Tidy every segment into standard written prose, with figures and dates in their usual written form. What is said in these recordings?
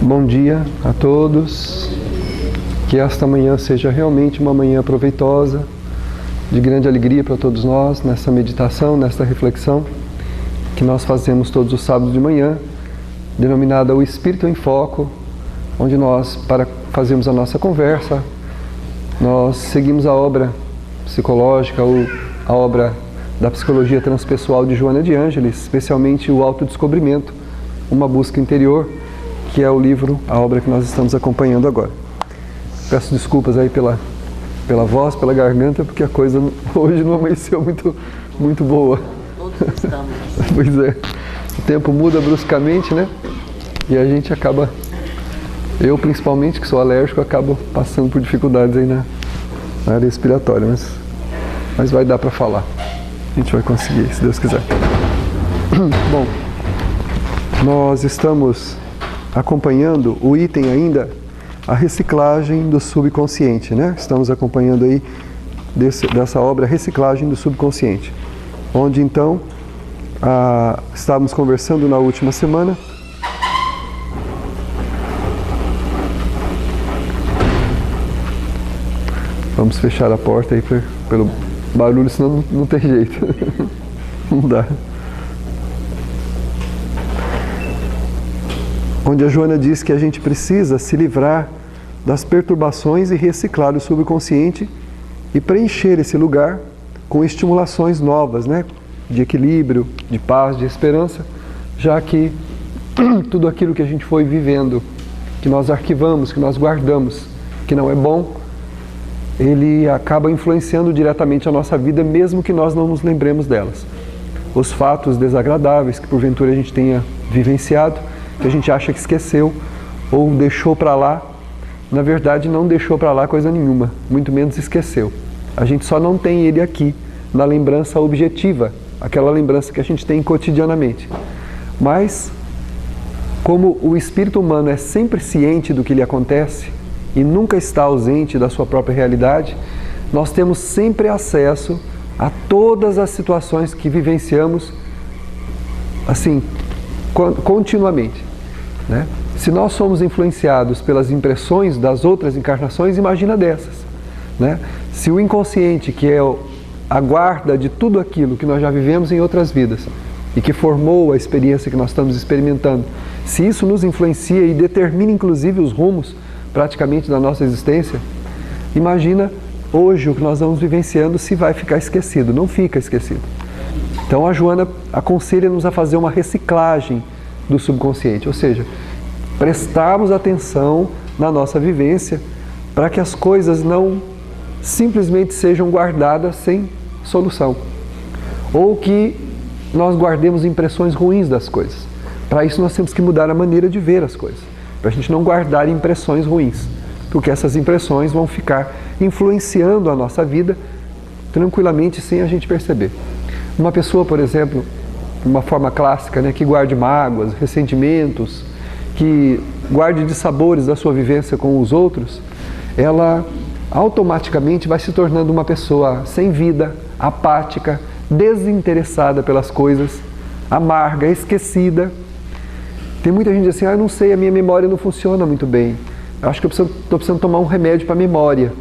Bom dia a todos, que esta manhã seja realmente uma manhã proveitosa, de grande alegria para todos nós, nessa meditação, nesta reflexão que nós fazemos todos os sábados de manhã, denominada O Espírito em Foco, onde nós, para fazermos a nossa conversa, nós seguimos a obra psicológica ou a obra da psicologia transpessoal de Joana de Ângeles, especialmente o autodescobrimento, uma busca interior, que é o livro, a obra que nós estamos acompanhando agora. Peço desculpas aí pela voz, pela garganta, porque a coisa hoje não amanheceu muito boa. Todos estamos. Pois é, o tempo muda bruscamente, né? E a gente acaba, eu principalmente, que sou alérgico, acabo passando por dificuldades aí na área respiratória, mas vai dar para falar. A gente vai conseguir, se Deus quiser. Bom, nós estamos acompanhando o item ainda, a reciclagem do subconsciente, né? Estamos acompanhando aí dessa obra, Reciclagem do Subconsciente, onde então estávamos conversando na última semana vamos fechar a porta aí pelo barulho, senão não tem jeito. Não dá. Onde a Joana diz que a gente precisa se livrar das perturbações e reciclar o subconsciente e preencher esse lugar com estimulações novas, né? De equilíbrio, de paz, de esperança, já que tudo aquilo que a gente foi vivendo, que nós arquivamos, que nós guardamos, que não é bom, ele acaba influenciando diretamente a nossa vida, mesmo que nós não nos lembremos delas. Os fatos desagradáveis que porventura a gente tenha vivenciado, que a gente acha que esqueceu ou deixou para lá, na verdade não deixou para lá coisa nenhuma, muito menos esqueceu. A gente só não tem ele aqui, na lembrança objetiva, aquela lembrança que a gente tem cotidianamente. Mas, como o espírito humano é sempre ciente do que lhe acontece e nunca está ausente da sua própria realidade, nós temos sempre acesso a todas as situações que vivenciamos, assim, continuamente, né? Se nós somos influenciados pelas impressões das outras encarnações, imagina dessas, né? Se o inconsciente, que é a guarda de tudo aquilo que nós já vivemos em outras vidas e que formou a experiência que nós estamos experimentando, se isso nos influencia e determina inclusive os rumos praticamente da nossa existência, imagina hoje o que nós vamos vivenciando, se vai ficar esquecido. Não fica esquecido. Então a Joana aconselha-nos a fazer uma reciclagem do subconsciente, ou seja, prestarmos atenção na nossa vivência para que as coisas não simplesmente sejam guardadas sem solução, ou que nós guardemos impressões ruins das coisas. Para isso nós temos que mudar a maneira de ver as coisas, para a gente não guardar impressões ruins, porque essas impressões vão ficar influenciando a nossa vida tranquilamente sem a gente perceber. Uma pessoa, por exemplo, de uma forma clássica, né, que guarde mágoas, ressentimentos, que guarde dissabores da sua vivência com os outros, ela automaticamente vai se tornando uma pessoa sem vida, apática, desinteressada pelas coisas, amarga, esquecida. Tem muita gente que diz assim, eu não sei, a minha memória não funciona muito bem. Eu acho que eu estou precisando tomar um remédio para a memória.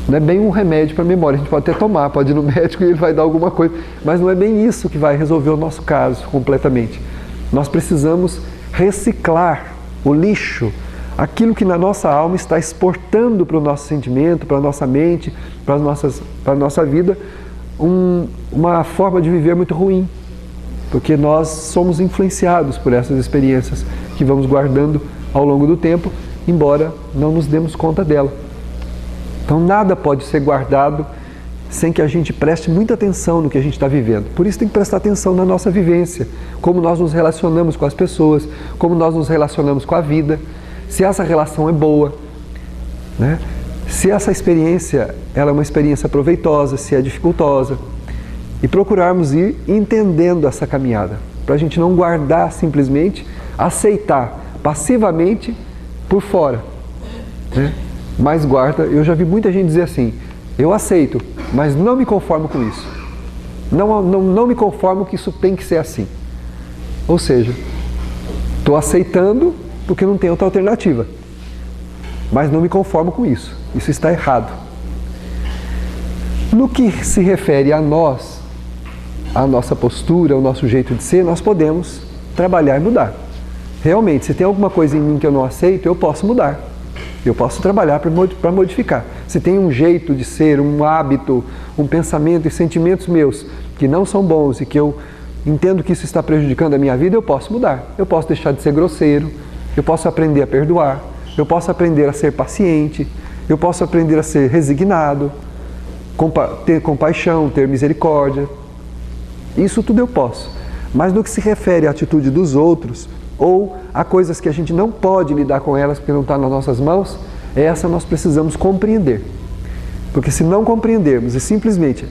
Não é bem um remédio para a memória, a gente pode até tomar, pode ir no médico e ele vai dar alguma coisa, mas não é bem isso que vai resolver o nosso caso completamente. Nós precisamos reciclar o lixo, aquilo que na nossa alma está exportando para o nosso sentimento, para a nossa mente, para a nossa vida, uma forma de viver muito ruim, porque nós somos influenciados por essas experiências que vamos guardando ao longo do tempo, embora não nos demos conta dela. Então nada pode ser guardado sem que a gente preste muita atenção no que a gente está vivendo. Por isso tem que prestar atenção na nossa vivência, como nós nos relacionamos com as pessoas, como nós nos relacionamos com a vida, se essa relação é boa, né? Se essa experiência ela é uma experiência proveitosa, se é dificultosa, e procurarmos ir entendendo essa caminhada, para a gente não guardar simplesmente, aceitar passivamente por fora, né? Mas guarda, eu já vi muita gente dizer assim, eu aceito, mas não me conformo com isso. Não me conformo que isso tem que ser assim. Ou seja, Estou aceitando porque não tem outra alternativa. Mas não me conformo com isso. Isso está errado. No que se refere a nós, a nossa postura, o nosso jeito de ser, nós podemos trabalhar e mudar. Realmente, se tem alguma coisa em mim que eu não aceito, eu posso mudar. Eu posso trabalhar para modificar. Se tem um jeito de ser, um hábito, um pensamento e sentimentos meus que não são bons e que eu entendo que isso está prejudicando a minha vida, eu posso mudar. Eu posso deixar de ser grosseiro, eu posso aprender a perdoar, eu posso aprender a ser paciente, eu posso aprender a ser resignado, ter compaixão, ter misericórdia. Isso tudo eu posso. Mas no que se refere à atitude dos outros, ou a coisas que a gente não pode lidar com elas porque não está nas nossas mãos, essa nós precisamos compreender. Porque se não compreendermos e simplesmente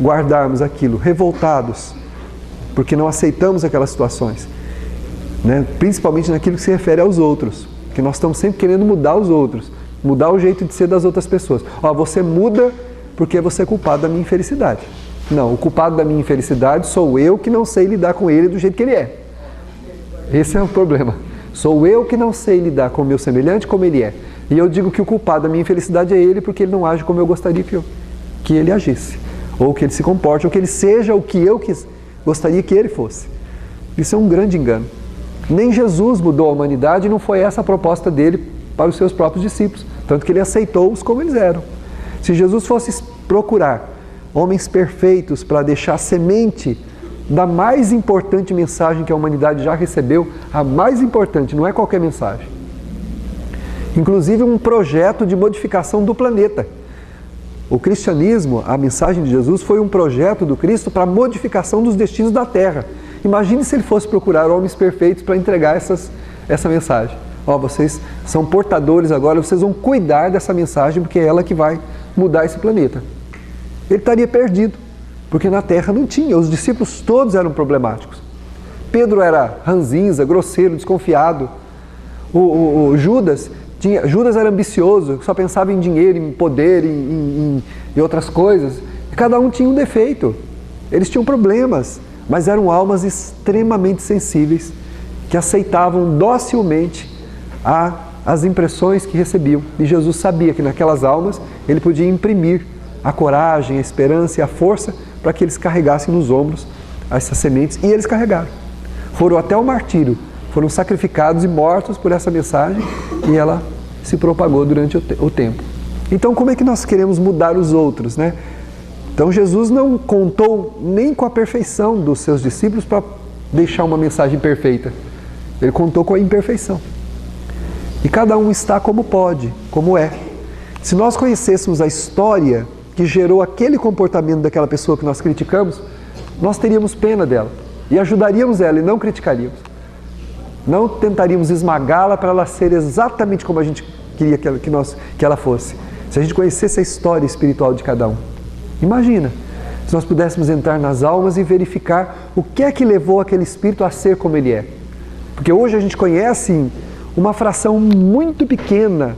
guardarmos aquilo revoltados, porque não aceitamos aquelas situações, né? Principalmente naquilo que se refere aos outros, que nós estamos sempre querendo mudar os outros, mudar o jeito de ser das outras pessoas. Ó, você muda porque você é culpado da minha infelicidade. Não, o culpado da minha infelicidade sou eu que não sei lidar com ele do jeito que ele é. Esse é o problema. Sou eu que não sei lidar com o meu semelhante como ele é. E eu digo que o culpado da minha infelicidade é ele porque ele não age como eu gostaria que ele agisse. Ou que ele se comporte, ou que ele seja o que eu gostaria que ele fosse. Isso é um grande engano. Nem Jesus mudou a humanidade e não foi essa a proposta dele para os seus próprios discípulos. Tanto que ele aceitou-os como eles eram. Se Jesus fosse procurar homens perfeitos para deixar a semente da mais importante mensagem que a humanidade já recebeu, a mais importante, não é qualquer mensagem. Inclusive um projeto de modificação do planeta. O cristianismo, a mensagem de Jesus, foi um projeto do Cristo para a modificação dos destinos da Terra. Imagine se ele fosse procurar homens perfeitos para entregar essa mensagem. Ó, vocês são portadores agora, vocês vão cuidar dessa mensagem porque é ela que vai mudar esse planeta. Ele estaria perdido, porque na Terra não tinha, os discípulos todos eram problemáticos. Pedro era ranzinza, grosseiro, desconfiado. O Judas era ambicioso, só pensava em dinheiro, em poder, em outras coisas. E cada um tinha um defeito. Eles tinham problemas, mas eram almas extremamente sensíveis, que aceitavam docilmente as impressões que recebiam. E Jesus sabia que naquelas almas ele podia imprimir a coragem, a esperança e a força para que eles carregassem nos ombros essas sementes. E eles carregaram. Foram até o martírio, foram sacrificados e mortos por essa mensagem e ela se propagou durante o tempo. Então como é que nós queremos mudar os outros, né? Então Jesus não contou nem com a perfeição dos seus discípulos para deixar uma mensagem perfeita. Ele contou com a imperfeição. E cada um está como pode, como é. Se nós conhecêssemos a história que gerou aquele comportamento daquela pessoa que nós criticamos, nós teríamos pena dela e ajudaríamos ela e não criticaríamos. Não tentaríamos esmagá-la para ela ser exatamente como a gente queria que ela fosse. Se a gente conhecesse a história espiritual de cada um. Imagina, se nós pudéssemos entrar nas almas e verificar o que é que levou aquele espírito a ser como ele é. Porque hoje a gente conhece uma fração muito pequena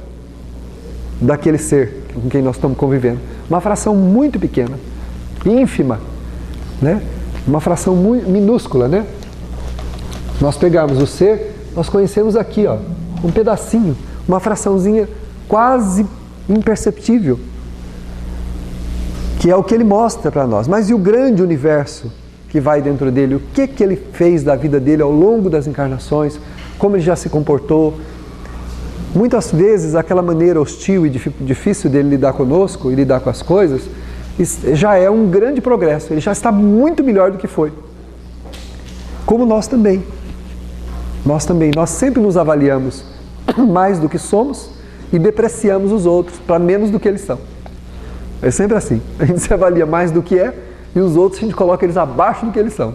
daquele ser com quem nós estamos convivendo. Uma fração muito pequena, ínfima, né? Uma fração muito minúscula, né? Nós pegamos o ser, nós conhecemos aqui, ó, um pedacinho, uma fraçãozinha quase imperceptível, que é o que ele mostra para nós. Mas e o grande universo que vai dentro dele? O que ele fez da vida dele ao longo das encarnações? Como ele já se comportou? Muitas vezes aquela maneira hostil e difícil dele lidar conosco e lidar com as coisas já é um grande progresso. Ele já está muito melhor do que foi. Como nós também. Nós sempre nos avaliamos mais do que somos e depreciamos os outros para menos do que eles são. É sempre assim. A gente se avalia mais do que é e os outros a gente coloca eles abaixo do que eles são.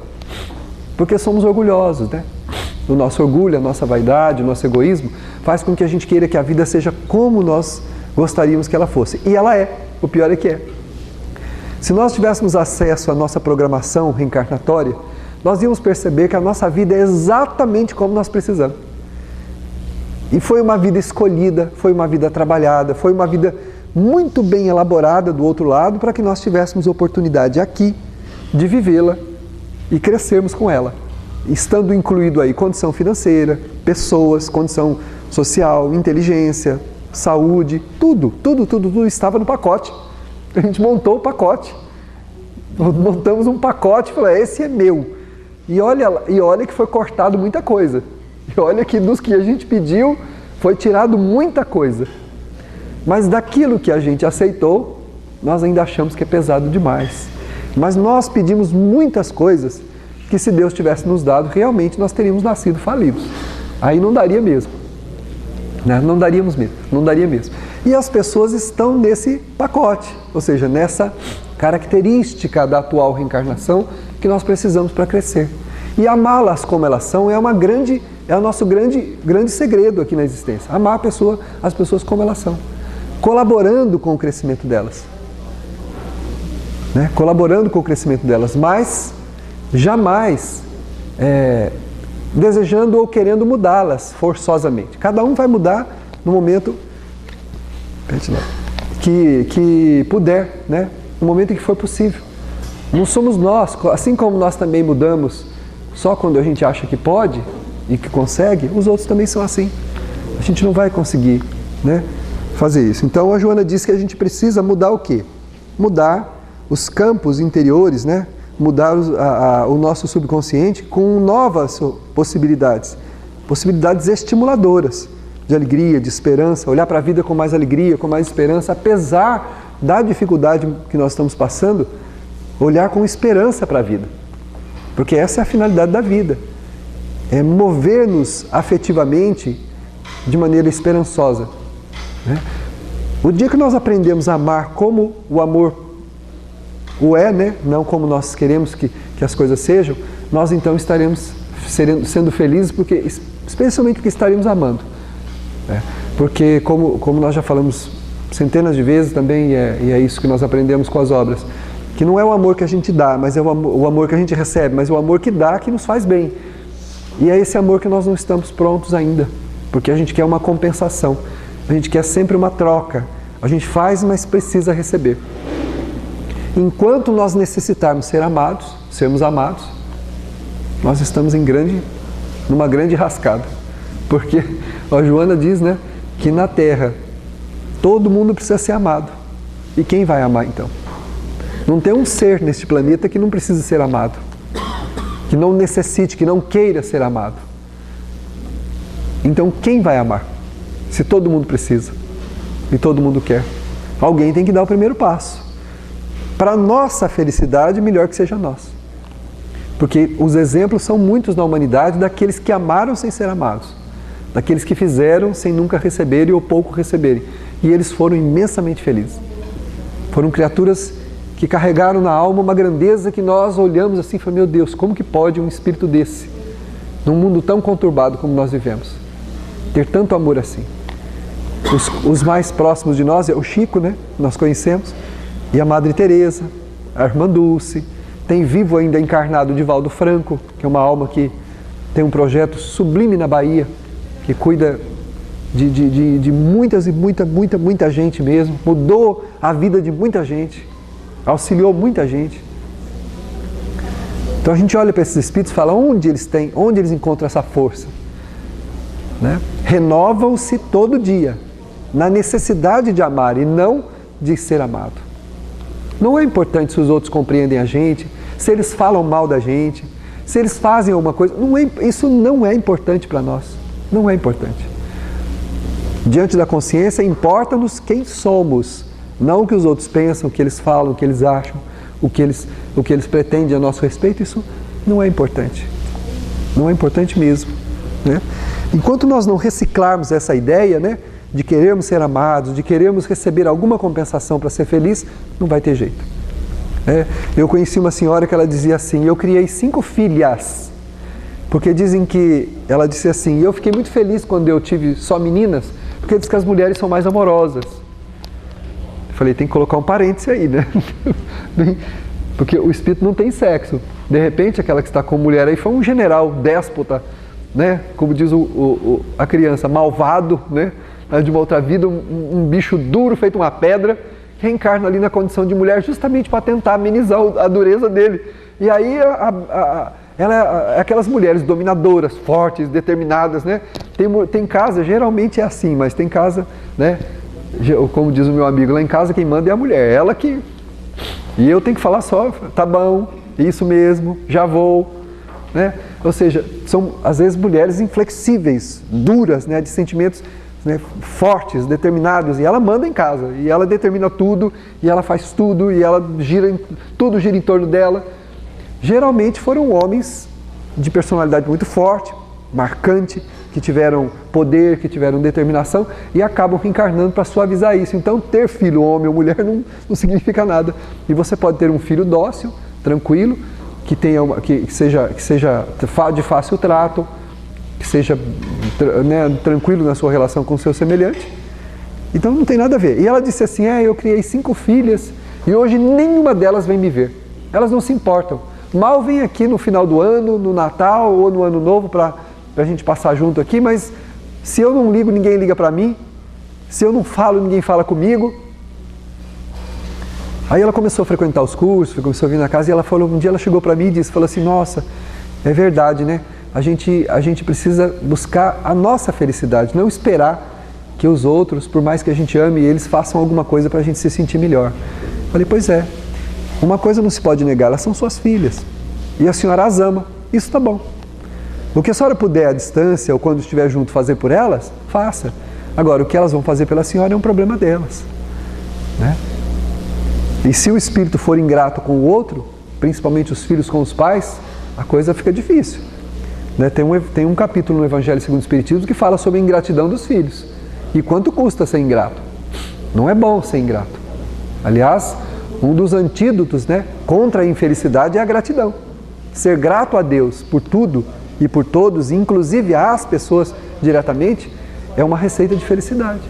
Porque somos orgulhosos, né? O nosso orgulho, a nossa vaidade, o nosso egoísmo faz com que a gente queira que a vida seja como nós gostaríamos que ela fosse. E ela é. O pior é que é. Se nós tivéssemos acesso à nossa programação reencarnatória, nós íamos perceber que a nossa vida é exatamente como nós precisamos. E foi uma vida escolhida, foi uma vida trabalhada, foi uma vida muito bem elaborada do outro lado para que nós tivéssemos oportunidade aqui de vivê-la e crescermos com ela. estando incluído aí condição financeira, pessoas, condição social, inteligência, saúde, tudo estava no pacote. A gente montou o pacote. Montamos um pacote e falou, esse é meu. E olha que foi cortado muita coisa. E olha que dos que a gente pediu, foi tirado muita coisa. Mas daquilo que a gente aceitou, nós ainda achamos que é pesado demais. Mas nós pedimos muitas coisas que, se Deus tivesse nos dado, realmente nós teríamos nascido falidos. Aí não daria mesmo. Né? Não daria mesmo. E as pessoas estão nesse pacote, ou seja, nessa característica da atual reencarnação que nós precisamos para crescer. E amá-las como elas são é o nosso grande segredo aqui na existência. Amar as pessoas como elas são, colaborando com o crescimento delas. Né? Colaborando com o crescimento delas, mas jamais desejando ou querendo mudá-las forçosamente. Cada um vai mudar no momento que puder, né? No momento em que for possível. Não somos nós, assim como nós também mudamos só quando a gente acha que pode e que consegue, os outros também são assim. A gente não vai conseguir, né, fazer isso. Então a Joana diz que a gente precisa mudar o quê? Mudar os campos interiores, né? Mudar o nosso subconsciente com novas possibilidades estimuladoras de alegria, de esperança, olhar para a vida com mais alegria, com mais esperança, apesar da dificuldade que nós estamos passando, olhar com esperança para a vida, porque essa é a finalidade da vida, é mover-nos afetivamente de maneira esperançosa, né? O dia que nós aprendemos a amar como o amor o é, né? Não como nós queremos que as coisas sejam, nós então estaremos sendo felizes, especialmente porque estaremos amando. Né? Porque, como nós já falamos centenas de vezes também, e é isso que nós aprendemos com as obras, que não é o amor que a gente dá, mas é o amor que a gente recebe, mas é o amor que dá que nos faz bem. E é esse amor que nós não estamos prontos ainda, porque a gente quer uma compensação, a gente quer sempre uma troca, a gente faz, mas precisa receber. Enquanto nós necessitarmos sermos amados, nós estamos numa grande rascada. Porque a Joana diz, né, que na Terra todo mundo precisa ser amado. E quem vai amar então? Não tem um ser neste planeta que não precise ser amado, que não necessite, que não queira ser amado. Então quem vai amar? Se todo mundo precisa e todo mundo quer. Alguém tem que dar o primeiro passo. Para a nossa felicidade, melhor que seja nós. Porque os exemplos são muitos na humanidade daqueles que amaram sem ser amados. Daqueles que fizeram sem nunca receberem ou pouco receberem. E eles foram imensamente felizes. Foram criaturas que carregaram na alma uma grandeza que nós olhamos assim e falamos, meu Deus, como que pode um espírito desse, num mundo tão conturbado como nós vivemos, ter tanto amor assim? Os mais próximos de nós é o Chico, né? Nós conhecemos. E a Madre Teresa, a Irmã Dulce, tem vivo ainda encarnado o Divaldo Franco, que é uma alma que tem um projeto sublime na Bahia, que cuida de muita gente mesmo, mudou a vida de muita gente, auxiliou muita gente. Então a gente olha para esses espíritos e fala, onde eles encontram essa força? Né? Renovam-se todo dia, na necessidade de amar e não de ser amado. Não é importante se os outros compreendem a gente, se eles falam mal da gente, se eles fazem alguma coisa. Isso não é importante para nós. Não é importante. Diante da consciência, importa-nos quem somos, não o que os outros pensam, o que eles falam, o que eles acham, o que eles pretendem a nosso respeito. Isso não é importante. Não é importante mesmo. Né? Enquanto nós não reciclarmos essa ideia, né, de querermos ser amados, de querermos receber alguma compensação para ser feliz, não vai ter jeito. Eu conheci uma senhora que ela dizia assim, eu criei 5 filhas, porque dizem que, ela disse assim, eu fiquei muito feliz quando eu tive só meninas, porque diz que as mulheres são mais amorosas. Eu falei, tem que colocar um parêntese aí, né? Porque o espírito não tem sexo. De repente, aquela que está com mulher aí foi um general déspota, né? Como diz a criança, malvado, né? De uma outra vida, um bicho duro feito uma pedra, reencarna ali na condição de mulher justamente para tentar amenizar a dureza dele. E aí ela é aquelas mulheres dominadoras, fortes, determinadas, né? Tem casa, geralmente é assim, mas tem casa, né? Como diz o meu amigo, lá em casa quem manda é a mulher, ela que... E eu tenho que falar só, tá bom, isso mesmo, já vou, né? Ou seja, são às vezes mulheres inflexíveis, duras, né? De sentimentos, né? Fortes, determinados, e ela manda em casa, e ela determina tudo, e ela faz tudo, e ela tudo gira em torno dela. Geralmente foram homens de personalidade muito forte, marcante, que tiveram poder, que tiveram determinação e acabam reencarnando para suavizar isso. Então, ter filho, homem ou mulher, não significa nada. E você pode ter um filho dócil, tranquilo, que seja de fácil trato, que seja, né, tranquilo na sua relação com o seu semelhante. Então, não tem nada a ver. E ela disse assim, eu criei 5 filhas e hoje nenhuma delas vem me ver. Elas não se importam. Mal vem aqui no final do ano, no Natal ou no Ano Novo para a gente passar junto aqui, mas se eu não ligo, ninguém liga para mim. Se eu não falo, ninguém fala comigo. Aí ela começou a frequentar os cursos, começou a vir na casa e ela falou, um dia ela chegou para mim e disse, falou assim, nossa, é verdade, né? A gente precisa buscar a nossa felicidade, não esperar que os outros, por mais que a gente ame, eles façam alguma coisa para a gente se sentir melhor. Falei, pois é. Uma coisa não se pode negar, elas são suas filhas. E a senhora as ama. Isso está bom. O que a senhora puder à distância ou quando estiver junto fazer por elas, faça. Agora, o que elas vão fazer pela senhora é um problema delas. Né? E se o espírito for ingrato com o outro, principalmente os filhos com os pais, a coisa fica difícil. Né? Tem um capítulo no Evangelho segundo o Espiritismo que fala sobre a ingratidão dos filhos. E quanto custa ser ingrato? Não é bom ser ingrato. Aliás, um dos antídotos, né, contra a infelicidade é a gratidão. Ser grato a Deus por tudo e por todos, inclusive às pessoas diretamente, é uma receita de felicidade.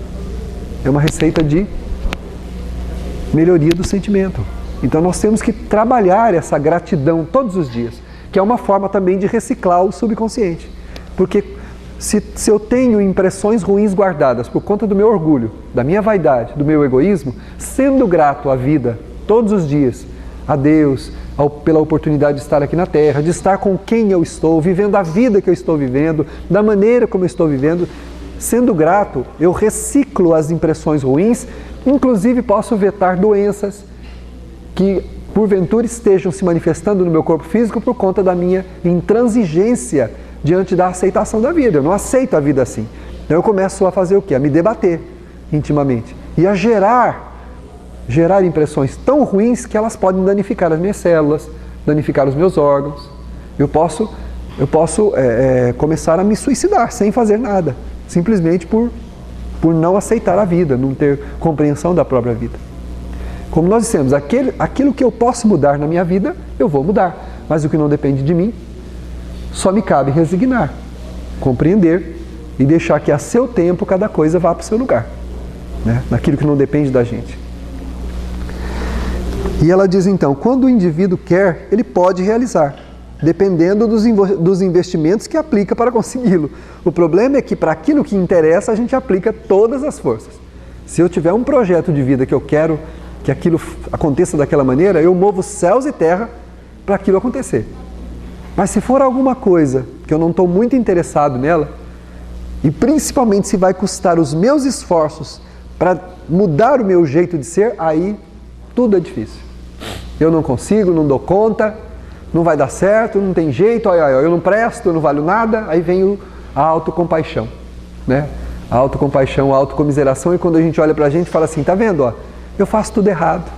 É uma receita de melhoria do sentimento. Então nós temos que trabalhar essa gratidão todos os dias, que é uma forma também de reciclar o subconsciente. Porque se eu tenho impressões ruins guardadas por conta do meu orgulho, da minha vaidade, do meu egoísmo, sendo grato à vida todos os dias, a Deus, pela oportunidade de estar aqui na Terra, de estar com quem eu estou, vivendo a vida que eu estou vivendo, da maneira como eu estou vivendo, sendo grato, eu reciclo as impressões ruins, inclusive posso vetar doenças que porventura estejam se manifestando no meu corpo físico por conta da minha intransigência diante da aceitação da vida. Eu não aceito a vida assim. Então eu começo a fazer o quê? A me debater intimamente e a gerar impressões tão ruins que elas podem danificar as minhas células, danificar os meus órgãos. Eu posso começar a me suicidar sem fazer nada, simplesmente por não aceitar a vida, não ter compreensão da própria vida. Como nós dissemos, aquilo que eu posso mudar na minha vida, eu vou mudar, mas o que não depende de mim, só me cabe resignar, compreender e deixar que a seu tempo cada coisa vá para o seu lugar, né? Naquilo que não depende da gente. E ela diz então, quando o indivíduo quer, ele pode realizar, dependendo dos investimentos que aplica para consegui-lo. O problema é que para aquilo que interessa a gente aplica todas as forças. Se eu tiver um projeto de vida que eu quero que aquilo aconteça daquela maneira, eu movo céus e terra para aquilo acontecer. Mas se for alguma coisa que eu não estou muito interessado nela, e principalmente se vai custar os meus esforços para mudar o meu jeito de ser, aí tudo é difícil. Eu não consigo, não dou conta, não vai dar certo, não tem jeito, eu não presto, eu não valho nada. Aí vem a autocompaixão, né? A autocompaixão, a autocomiseração, e quando a gente olha pra gente e fala assim, tá vendo, ó, eu faço tudo errado.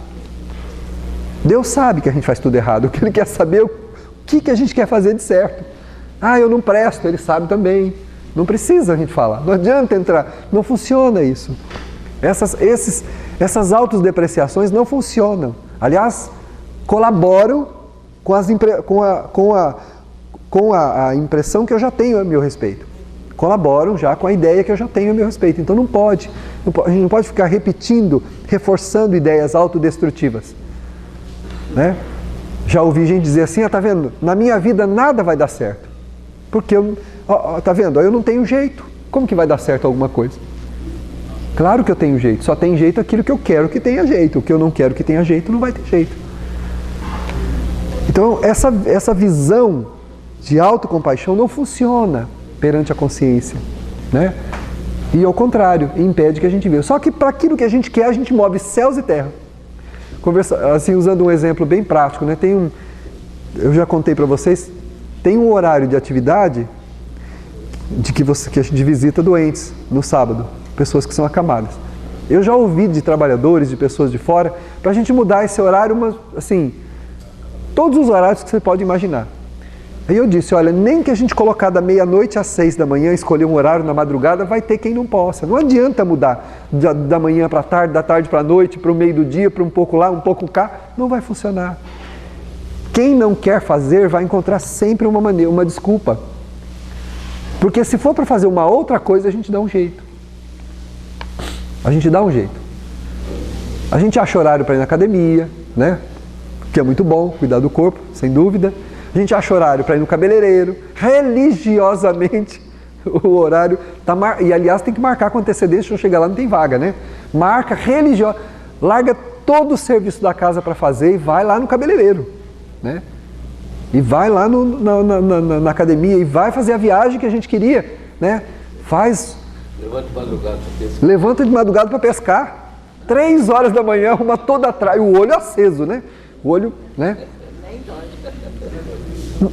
Deus sabe que a gente faz tudo errado, o que Ele quer saber é o que a gente quer fazer de certo. Eu não presto, Ele sabe também. Não precisa a gente falar, não adianta entrar, não funciona isso. Essas autodepreciações não funcionam. Aliás, colaboram com a impressão que eu já tenho a meu respeito. Colaboram já com a ideia que eu já tenho a meu respeito. Então a gente não pode ficar repetindo, reforçando ideias autodestrutivas. Né? Já ouvi gente dizer assim, tá vendo? Na minha vida nada vai dar certo. Porque tá vendo? Eu não tenho jeito. Como que vai dar certo alguma coisa? Claro que eu tenho jeito. Só tem jeito aquilo que eu quero que tenha jeito. O que eu não quero que tenha jeito, não vai ter jeito. Então, essa visão de autocompaixão não funciona perante a consciência, né? E ao contrário, impede que a gente veja. Só que para aquilo que a gente quer, a gente move céus e terra. Assim, usando um exemplo bem prático, né? Eu já contei para vocês, tem um horário de atividade que a gente visita doentes no sábado, pessoas que são acamadas. Eu já ouvi de trabalhadores, de pessoas de fora, para a gente mudar esse horário, assim, todos os horários que você pode imaginar. Aí eu disse, olha, nem que a gente colocar da meia-noite às 6 da manhã, escolher um horário na madrugada, vai ter quem não possa. Não adianta mudar da manhã para a tarde, da tarde para a noite, para o meio do dia, para um pouco lá, um pouco cá. Não vai funcionar. Quem não quer fazer vai encontrar sempre uma desculpa. Porque se for para fazer uma outra coisa, a gente dá um jeito. A gente dá um jeito. A gente acha horário para ir na academia, né? Que é muito bom, cuidar do corpo, sem dúvida. A gente acha horário para ir no cabeleireiro, religiosamente o horário está e aliás tem que marcar com antecedência, se não chegar lá não tem vaga, né? Marca larga todo o serviço da casa para fazer e vai lá no cabeleireiro, né? E vai lá na academia e vai fazer a viagem que a gente queria, né? Levanta de madrugada para pescar, 3 horas da manhã, arruma toda atrás, o olho aceso, né? O olho, né?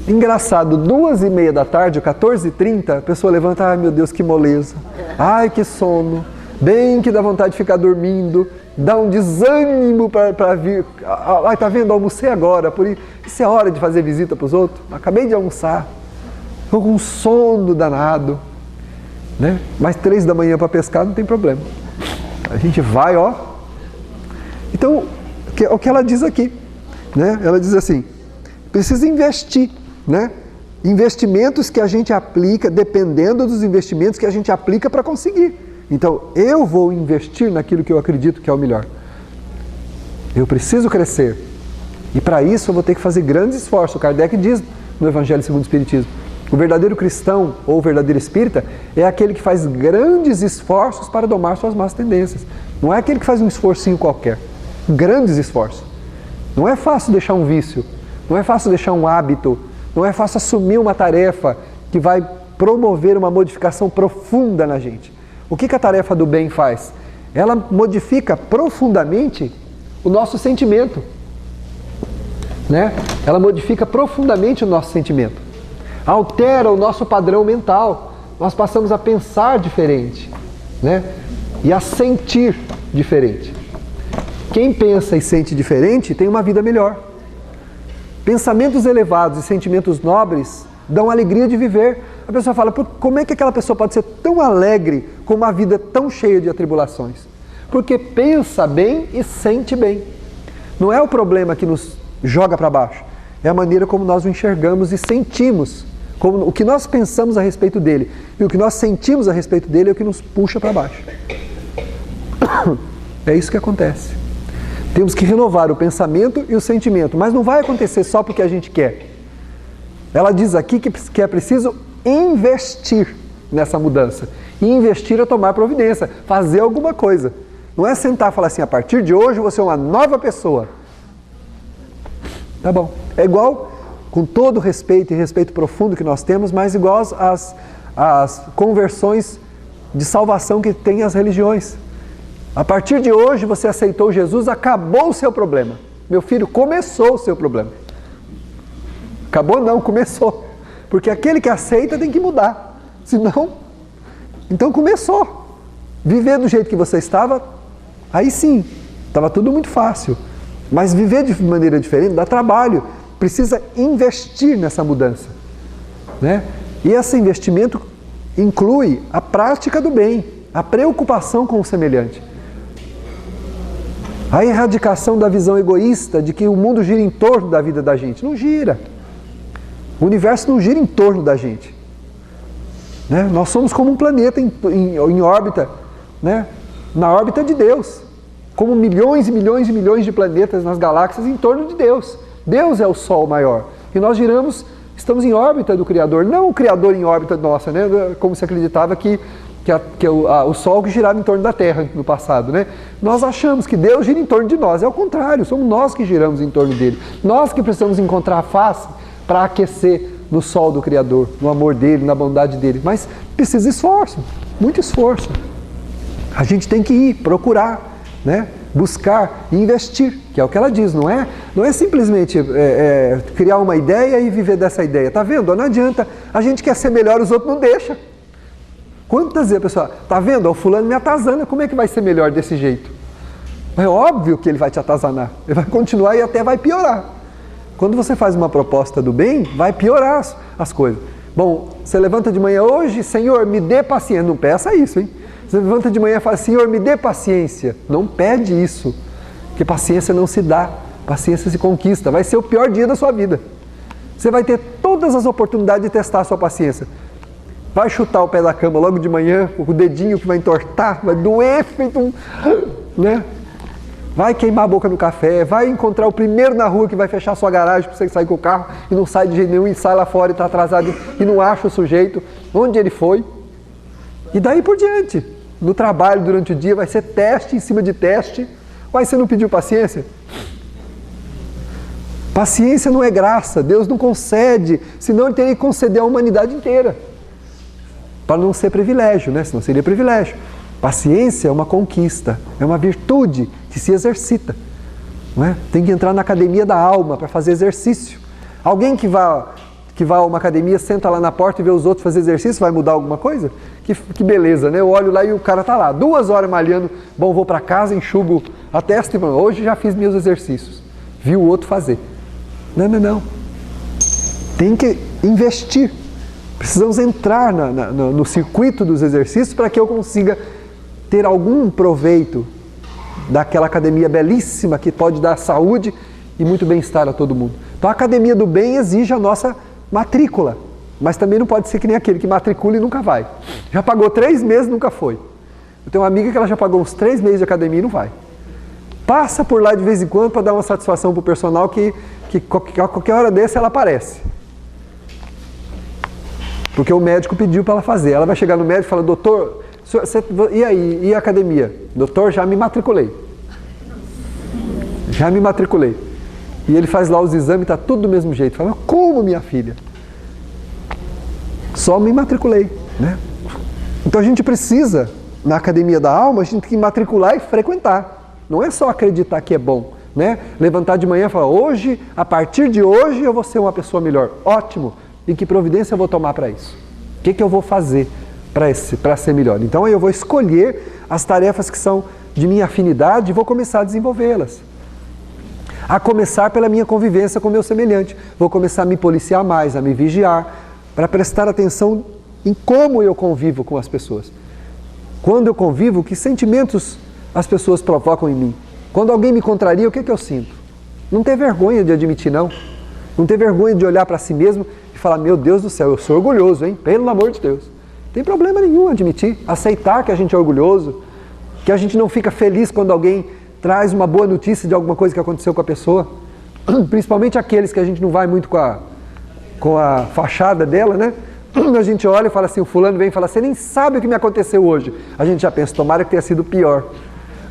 Engraçado, 2h30 da tarde, 14h30, a pessoa levanta, ai meu Deus, que moleza, ai que sono, bem que dá vontade de ficar dormindo, dá um desânimo para vir, ai tá vendo, almocei agora, isso é hora de fazer visita para os outros, acabei de almoçar, estou com um sono danado, né? Mas 3 da manhã para pescar não tem problema, a gente vai, ó. Então, o que ela diz aqui, né? Ela diz assim, precisa investir, né? Investimentos que a gente aplica, dependendo dos investimentos que a gente aplica para conseguir. Então, eu vou investir naquilo que eu acredito que é o melhor. Eu preciso crescer. E para isso eu vou ter que fazer grandes esforços. Kardec diz no Evangelho segundo o Espiritismo, o verdadeiro cristão ou o verdadeiro espírita é aquele que faz grandes esforços para domar suas más tendências. Não é aquele que faz um esforcinho qualquer. Grandes esforços. Não é fácil deixar um vício. Não é fácil deixar um hábito, não é fácil assumir uma tarefa que vai promover uma modificação profunda na gente. O que a tarefa do bem faz? Ela modifica profundamente o nosso sentimento, né? Ela modifica profundamente o nosso sentimento, altera o nosso padrão mental, nós passamos a pensar diferente, né? E a sentir diferente. Quem pensa e sente diferente tem uma vida melhor. Pensamentos elevados e sentimentos nobres dão alegria de viver. A pessoa fala, como é que aquela pessoa pode ser tão alegre com uma vida tão cheia de atribulações? Porque pensa bem e sente bem. Não é o problema que nos joga para baixo, é a maneira como nós o enxergamos e sentimos. O que nós pensamos a respeito dele e o que nós sentimos a respeito dele é o que nos puxa para baixo. É isso que acontece. Temos que renovar o pensamento e o sentimento, mas não vai acontecer só porque a gente quer. Ela diz aqui que é preciso investir nessa mudança. E investir é tomar providência, fazer alguma coisa. Não é sentar e falar assim, a partir de hoje você é uma nova pessoa. Tá bom. É igual, com todo o respeito e respeito profundo que nós temos, mas igual às conversões de salvação que tem as religiões. A partir de hoje você aceitou Jesus, acabou o seu problema. Meu filho, começou o seu problema. Acabou não, começou. Porque aquele que aceita tem que mudar. Senão, então começou. Viver do jeito que você estava, aí sim, estava tudo muito fácil. Mas viver de maneira diferente dá trabalho. Precisa investir nessa mudança, né? E esse investimento inclui a prática do bem, a preocupação com o semelhante. A erradicação da visão egoísta de que o mundo gira em torno da vida da gente. Não gira. O universo não gira em torno da gente, né? Nós somos como um planeta em órbita, né? Na órbita de Deus. Como milhões e milhões e milhões de planetas nas galáxias em torno de Deus. Deus é o Sol maior. E nós estamos em órbita do Criador. Não o Criador em órbita nossa, né? Como se acreditava que o Sol que girava em torno da Terra no passado, né? Nós achamos que Deus gira em torno de nós. É o contrário, somos nós que giramos em torno dele. Nós que precisamos encontrar a face para aquecer no sol do Criador, no amor dele, na bondade dele. Mas precisa esforço, muito esforço. A gente tem que ir, procurar, né? Buscar e investir, que é o que ela diz, não é simplesmente criar uma ideia e viver dessa ideia. Tá vendo? Não adianta, a gente quer ser melhor, os outros não deixam. Quantas vezes a pessoa, tá vendo? O fulano me atazana, como é que vai ser melhor desse jeito? É óbvio que ele vai te atazanar, ele vai continuar e até vai piorar. Quando você faz uma proposta do bem, vai piorar as coisas. Bom, você levanta de manhã hoje, Senhor, me dê paciência. Não peça isso, hein? Você levanta de manhã e fala, Senhor, me dê paciência. Não pede isso, porque paciência não se dá, paciência se conquista. Vai ser o pior dia da sua vida. Você vai ter todas as oportunidades de testar a sua paciência. Vai chutar o pé da cama logo de manhã, o dedinho que vai entortar, vai doer, feito um... né? Vai queimar a boca no café, vai encontrar o primeiro na rua que vai fechar a sua garagem para você sair com o carro e não sai de jeito nenhum e sai lá fora e está atrasado e não acha o sujeito, onde ele foi. E daí por diante. No trabalho, durante o dia, vai ser teste em cima de teste. Mas você não pediu paciência? Paciência não é graça, Deus não concede, senão Ele teria que conceder à humanidade inteira. Para não ser privilégio, né? Senão seria privilégio. Paciência é uma conquista, é uma virtude que se exercita. Não é? Tem que entrar na academia da alma para fazer exercício. Alguém que vá a uma academia, senta lá na porta e vê os outros fazer exercício, vai mudar alguma coisa? Que beleza, né? Eu olho lá e o cara está lá, 2 horas malhando, bom, vou para casa, enxugo a testa e hoje já fiz meus exercícios. Vi o outro fazer. Não. Tem que investir. Precisamos entrar no circuito dos exercícios para que eu consiga ter algum proveito daquela academia belíssima que pode dar saúde e muito bem-estar a todo mundo. Então a academia do bem exige a nossa matrícula, mas também não pode ser que nem aquele que matricula e nunca vai. Já pagou 3 meses e nunca foi. Eu tenho uma amiga que ela já pagou uns 3 meses de academia e não vai. Passa por lá de vez em quando para dar uma satisfação para o personal que a qualquer hora dessa ela aparece. Porque o médico pediu para ela fazer. Ela vai chegar no médico e fala, doutor, e aí, e a academia? Doutor, já me matriculei. Já me matriculei. E ele faz lá os exames e está tudo do mesmo jeito. Fala, como, minha filha? Só me matriculei, né? Então a gente precisa, na academia da alma, a gente tem que matricular e frequentar. Não é só acreditar que é bom, né? Levantar de manhã e falar, hoje, a partir de hoje eu vou ser uma pessoa melhor. Ótimo! E que providência eu vou tomar para isso? O que eu vou fazer para ser melhor? Então eu vou escolher as tarefas que são de minha afinidade e vou começar a desenvolvê-las. A começar pela minha convivência com o meu semelhante. Vou começar a me policiar mais, a me vigiar, para prestar atenção em como eu convivo com as pessoas. Quando eu convivo, que sentimentos as pessoas provocam em mim? Quando alguém me contraria, o que eu sinto? Não ter vergonha de admitir, não. Não ter vergonha de olhar para si mesmo e falar, meu Deus do céu, eu sou orgulhoso, hein? Pelo amor de Deus. Não tem problema nenhum admitir, aceitar que a gente é orgulhoso, que a gente não fica feliz quando alguém traz uma boa notícia de alguma coisa que aconteceu com a pessoa. Principalmente aqueles que a gente não vai muito com a fachada dela, né? A gente olha e fala assim, o fulano vem e fala, você nem sabe o que me aconteceu hoje. A gente já pensa, tomara que tenha sido pior.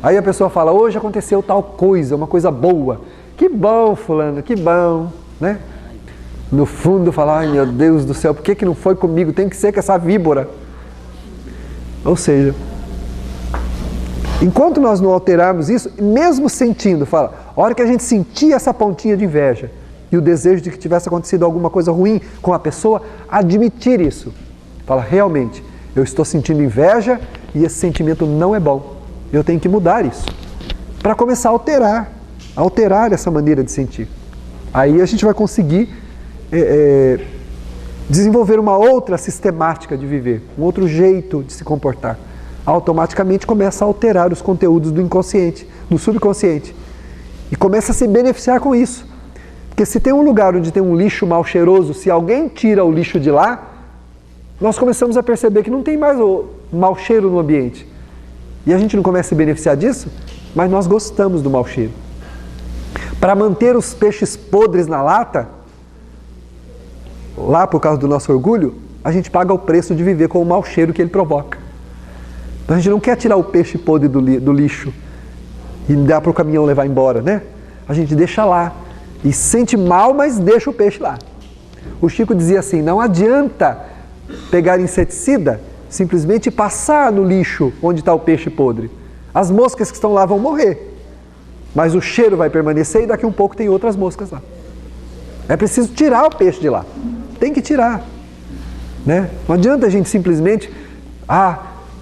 Aí a pessoa fala, hoje aconteceu tal coisa, uma coisa boa. Que bom, fulano, que bom, né? No fundo fala, ai meu Deus do céu, por que não foi comigo? Tem que ser com essa víbora. Ou seja, enquanto nós não alterarmos isso, mesmo sentindo, fala, a hora que a gente sentir essa pontinha de inveja e o desejo de que tivesse acontecido alguma coisa ruim com a pessoa, admitir isso. Fala, realmente, eu estou sentindo inveja e esse sentimento não é bom. Eu tenho que mudar isso. Para começar a alterar essa maneira de sentir. Aí a gente vai conseguir desenvolver uma outra sistemática de viver, um outro jeito de se comportar. Automaticamente começa a alterar os conteúdos do inconsciente, do subconsciente. E começa a se beneficiar com isso. Porque se tem um lugar onde tem um lixo mal cheiroso, se alguém tira o lixo de lá, nós começamos a perceber que não tem mais o mau cheiro no ambiente. E a gente não começa a se beneficiar disso, mas nós gostamos do mau cheiro. Para manter os peixes podres na lata, lá por causa do nosso orgulho, a gente paga o preço de viver com o mau cheiro que ele provoca. Então a gente não quer tirar o peixe podre do lixo e dar para o caminhão levar embora, né? A gente deixa lá e sente mal, mas deixa o peixe lá. O Chico dizia assim, não adianta pegar inseticida, simplesmente passar no lixo onde está o peixe podre. As moscas que estão lá vão morrer, mas o cheiro vai permanecer e daqui a um pouco tem outras moscas lá. É preciso tirar o peixe de lá, tem que tirar, né? Não adianta a gente simplesmente,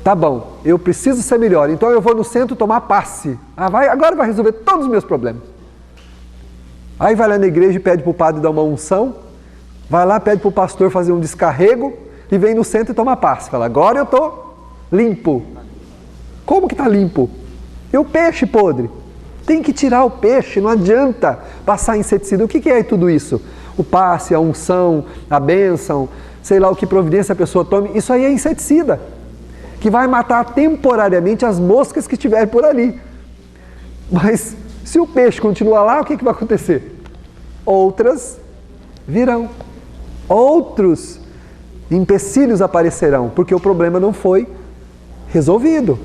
tá bom, eu preciso ser melhor, então eu vou no centro tomar passe. Agora vai resolver todos os meus problemas. Aí vai lá na igreja e pede para o padre dar uma unção, vai lá, pede para o pastor fazer um descarrego e vem no centro e toma passe. Fala, agora eu estou limpo. Como que está limpo? E o peixe podre? Tem que tirar o peixe, não adianta passar inseticida. O que é tudo isso? O passe, a unção, a bênção, sei lá o que providência a pessoa tome, isso aí é inseticida, que vai matar temporariamente as moscas que estiverem por ali. Mas se o peixe continuar lá, o que vai acontecer? Outras virão. Outros empecilhos aparecerão, porque o problema não foi resolvido.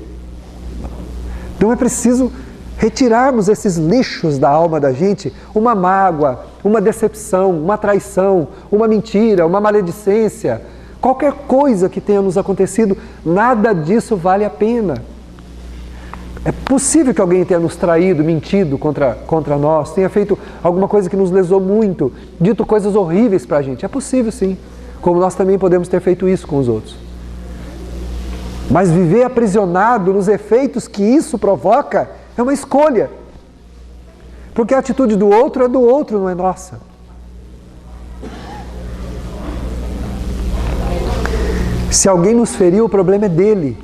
Então é preciso retirarmos esses lixos da alma da gente, uma mágoa, uma decepção, uma traição, uma mentira, uma maledicência, qualquer coisa que tenha nos acontecido, nada disso vale a pena. É possível que alguém tenha nos traído, mentido contra nós, tenha feito alguma coisa que nos lesou muito, dito coisas horríveis para a gente. É possível sim, como nós também podemos ter feito isso com os outros. Mas viver aprisionado nos efeitos que isso provoca é uma escolha. Porque a atitude do outro é do outro, não é nossa. Se alguém nos feriu, o problema é dele.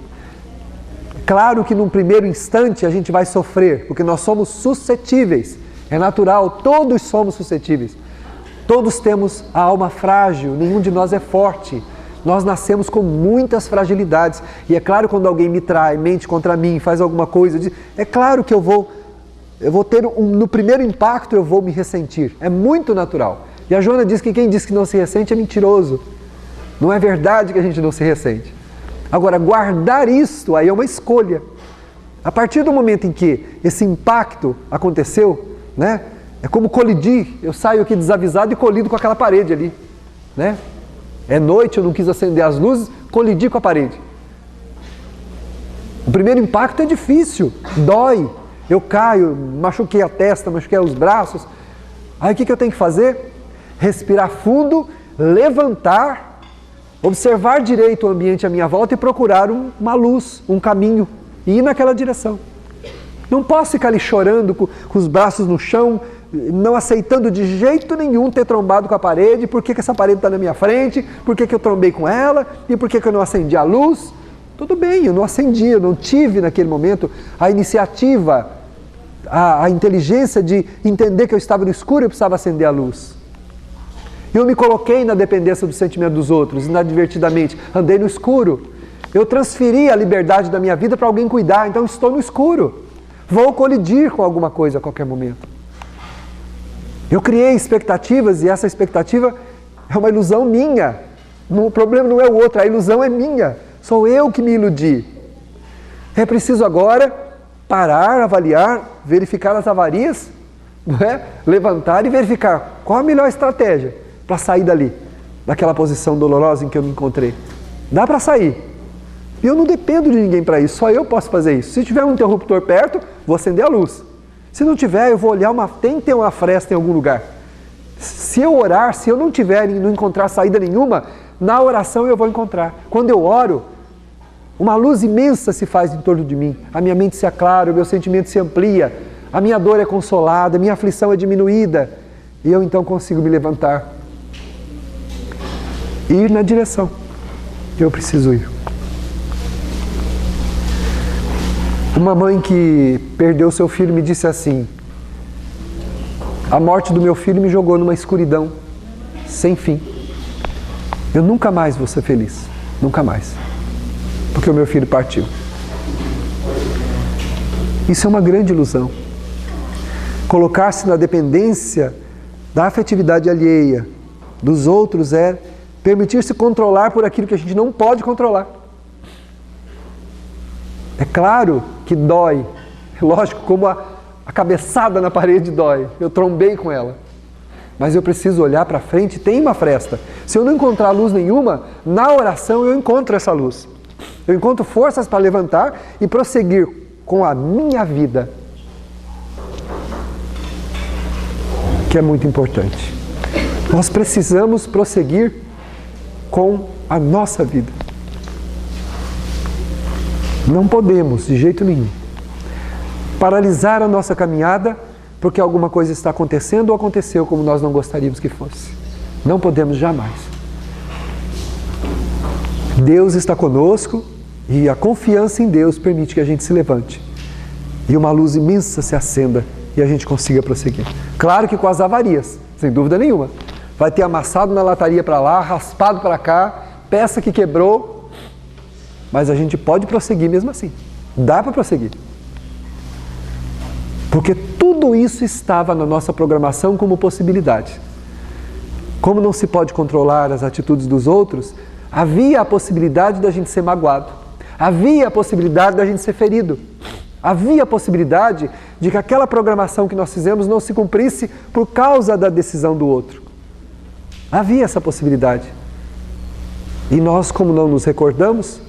Claro que num primeiro instante a gente vai sofrer, porque nós somos suscetíveis. É natural, todos somos suscetíveis. Todos temos a alma frágil, nenhum de nós é forte. Nós nascemos com muitas fragilidades. E é claro, quando alguém me trai, mente contra mim, faz alguma coisa, é claro que eu vou ter, no primeiro impacto eu vou me ressentir. É muito natural. E a Joana diz que quem diz que não se ressente é mentiroso. Não é verdade que a gente não se ressente. Agora, guardar isto aí é uma escolha. A partir do momento em que esse impacto aconteceu, né? É como colidir. Eu saio aqui desavisado e colido com aquela parede ali, né? É noite, eu não quis acender as luzes, colidi com a parede. O primeiro impacto é difícil, dói. Eu caio, machuquei a testa, machuquei os braços. Aí o que eu tenho que fazer? Respirar fundo, levantar, observar direito o ambiente à minha volta e procurar uma luz, um caminho, e ir naquela direção. Não posso ficar ali chorando com os braços no chão, não aceitando de jeito nenhum ter trombado com a parede, por que essa parede está na minha frente, por que eu trombei com ela, e por que eu não acendi a luz. Tudo bem, eu não acendi, eu não tive naquele momento a iniciativa, a inteligência de entender que eu estava no escuro e eu precisava acender a luz. Eu me coloquei na dependência do sentimento dos outros, inadvertidamente, andei no escuro. Eu transferi a liberdade da minha vida para alguém cuidar, então estou no escuro. Vou colidir com alguma coisa a qualquer momento. Eu criei expectativas e essa expectativa é uma ilusão minha. O problema não é o outro, a ilusão é minha. Sou eu que me iludi. É preciso agora parar, avaliar, verificar as avarias, não é? Levantar e verificar qual a melhor estratégia para sair dali, daquela posição dolorosa em que eu me encontrei. Dá para sair. E eu não dependo de ninguém para isso, só eu posso fazer isso. Se tiver um interruptor perto, vou acender a luz. Se não tiver, eu vou olhar, tem que ter uma fresta em algum lugar. Se eu orar, se eu não tiver e não encontrar saída nenhuma, na oração eu vou encontrar. Quando eu oro, uma luz imensa se faz em torno de mim. A minha mente se aclara, o meu sentimento se amplia, a minha dor é consolada, a minha aflição é diminuída. E eu então consigo me levantar e ir na direção que eu preciso ir. Uma mãe que perdeu seu filho me disse assim: a morte do meu filho me jogou numa escuridão sem fim. Eu nunca mais vou ser feliz, nunca mais, porque o meu filho partiu. Isso é uma grande ilusão. Colocar-se na dependência da afetividade alheia dos outros é permitir-se controlar por aquilo que a gente não pode controlar. É claro que dói, lógico, como a cabeçada na parede dói, eu trombei com ela. mas eu preciso olhar para frente, tem uma fresta. Se eu não encontrar luz nenhuma, na oração eu encontro essa luz. Eu encontro forças para levantar e prosseguir com a minha vida, que é muito importante. Nós precisamos prosseguir com a nossa vida. Não podemos, de jeito nenhum, paralisar a nossa caminhada porque alguma coisa está acontecendo ou aconteceu como nós não gostaríamos que fosse. Não podemos jamais. Deus está conosco e a confiança em Deus permite que a gente se levante e uma luz imensa se acenda e a gente consiga prosseguir. Claro que com as avarias, sem dúvida nenhuma. Vai ter amassado na lataria para lá, raspado para cá, peça que quebrou, mas a gente pode prosseguir mesmo assim. Dá para prosseguir. Porque tudo isso estava na nossa programação como possibilidade. Como não se pode controlar as atitudes dos outros, havia a possibilidade da gente ser magoado. Havia a possibilidade da gente ser ferido. Havia a possibilidade de que aquela programação que nós fizemos não se cumprisse por causa da decisão do outro. Havia essa possibilidade. E nós, como não nos recordamos,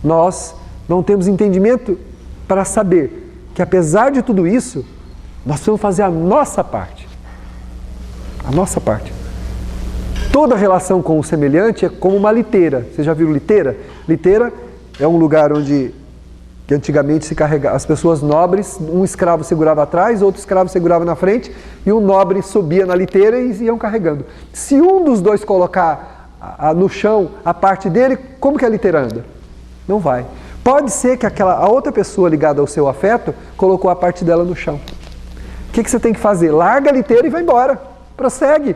nós não temos entendimento para saber que apesar de tudo isso, nós precisamos fazer a nossa parte. A nossa parte. Toda relação com o semelhante é como uma liteira. Vocês já viram liteira? Liteira é um lugar onde que antigamente se carregava, as pessoas nobres, um escravo segurava atrás, outro escravo segurava na frente, e um nobre subia na liteira e iam carregando. Se um dos dois colocar no chão a parte dele, como que a liteira anda? Não vai. Pode ser que a outra pessoa ligada ao seu afeto colocou a parte dela no chão. O que você tem que fazer? Larga a liteira e vai embora. Prossegue.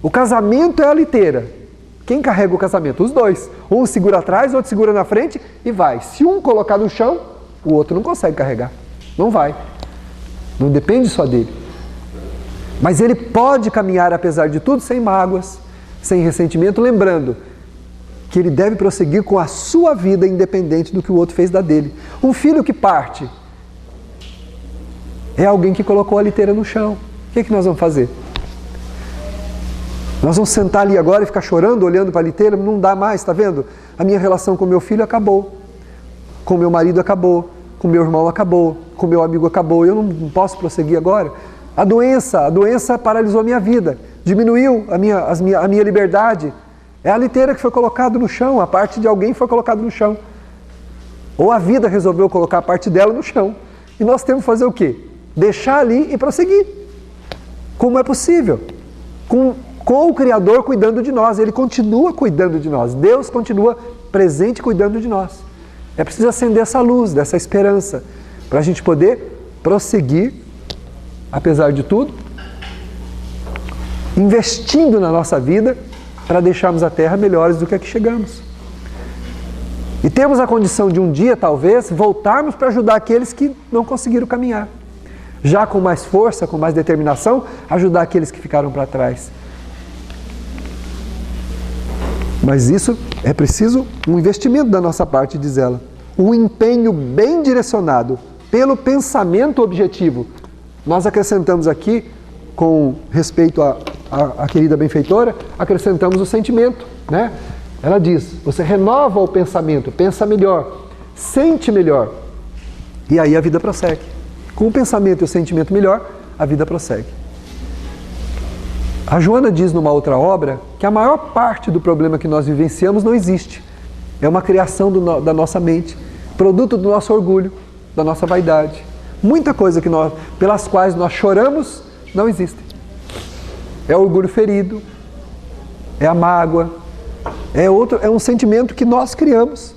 O casamento é a liteira. Quem carrega o casamento? Os dois. Um segura atrás, outro segura na frente e vai. Se um colocar no chão, o outro não consegue carregar. Não vai. Não depende só dele. Mas ele pode caminhar, apesar de tudo, sem mágoas, sem ressentimento, lembrando que ele deve prosseguir com a sua vida independente do que o outro fez da dele. Um filho que parte é alguém que colocou a liteira no chão. O que nós vamos fazer? Nós vamos sentar ali agora e ficar chorando, olhando para a liteira? Não dá mais, está vendo? A minha relação com meu filho acabou, com meu marido acabou, com meu irmão acabou, com meu amigo acabou, eu não posso prosseguir agora. A doença paralisou a minha vida, diminuiu a minha liberdade. É a liteira que foi colocada no chão, a parte de alguém foi colocada no chão. Ou a vida resolveu colocar a parte dela no chão. E nós temos que fazer o quê? Deixar ali e prosseguir. Como é possível? Com o Criador cuidando de nós. Ele continua cuidando de nós. Deus continua presente cuidando de nós. É preciso acender essa luz, dessa esperança, para a gente poder prosseguir, apesar de tudo, investindo na nossa vida, para deixarmos a terra melhores do que a que chegamos. E temos a condição de um dia, talvez, voltarmos para ajudar aqueles que não conseguiram caminhar. Já com mais força, com mais determinação, ajudar aqueles que ficaram para trás. Mas isso é preciso um investimento da nossa parte, diz ela. Um empenho bem direcionado pelo pensamento objetivo. Nós acrescentamos aqui, com respeito à querida benfeitora, acrescentamos o sentimento, né? Ela diz, você renova o pensamento, pensa melhor, sente melhor, e aí a vida prossegue. Com o pensamento e o sentimento melhor, a vida prossegue. A Joana diz numa outra obra que a maior parte do problema que nós vivenciamos não existe. É uma criação da nossa mente, produto do nosso orgulho, da nossa vaidade. Muita coisa pelas quais nós choramos não existe. É o orgulho ferido, é a mágoa, é um sentimento que nós criamos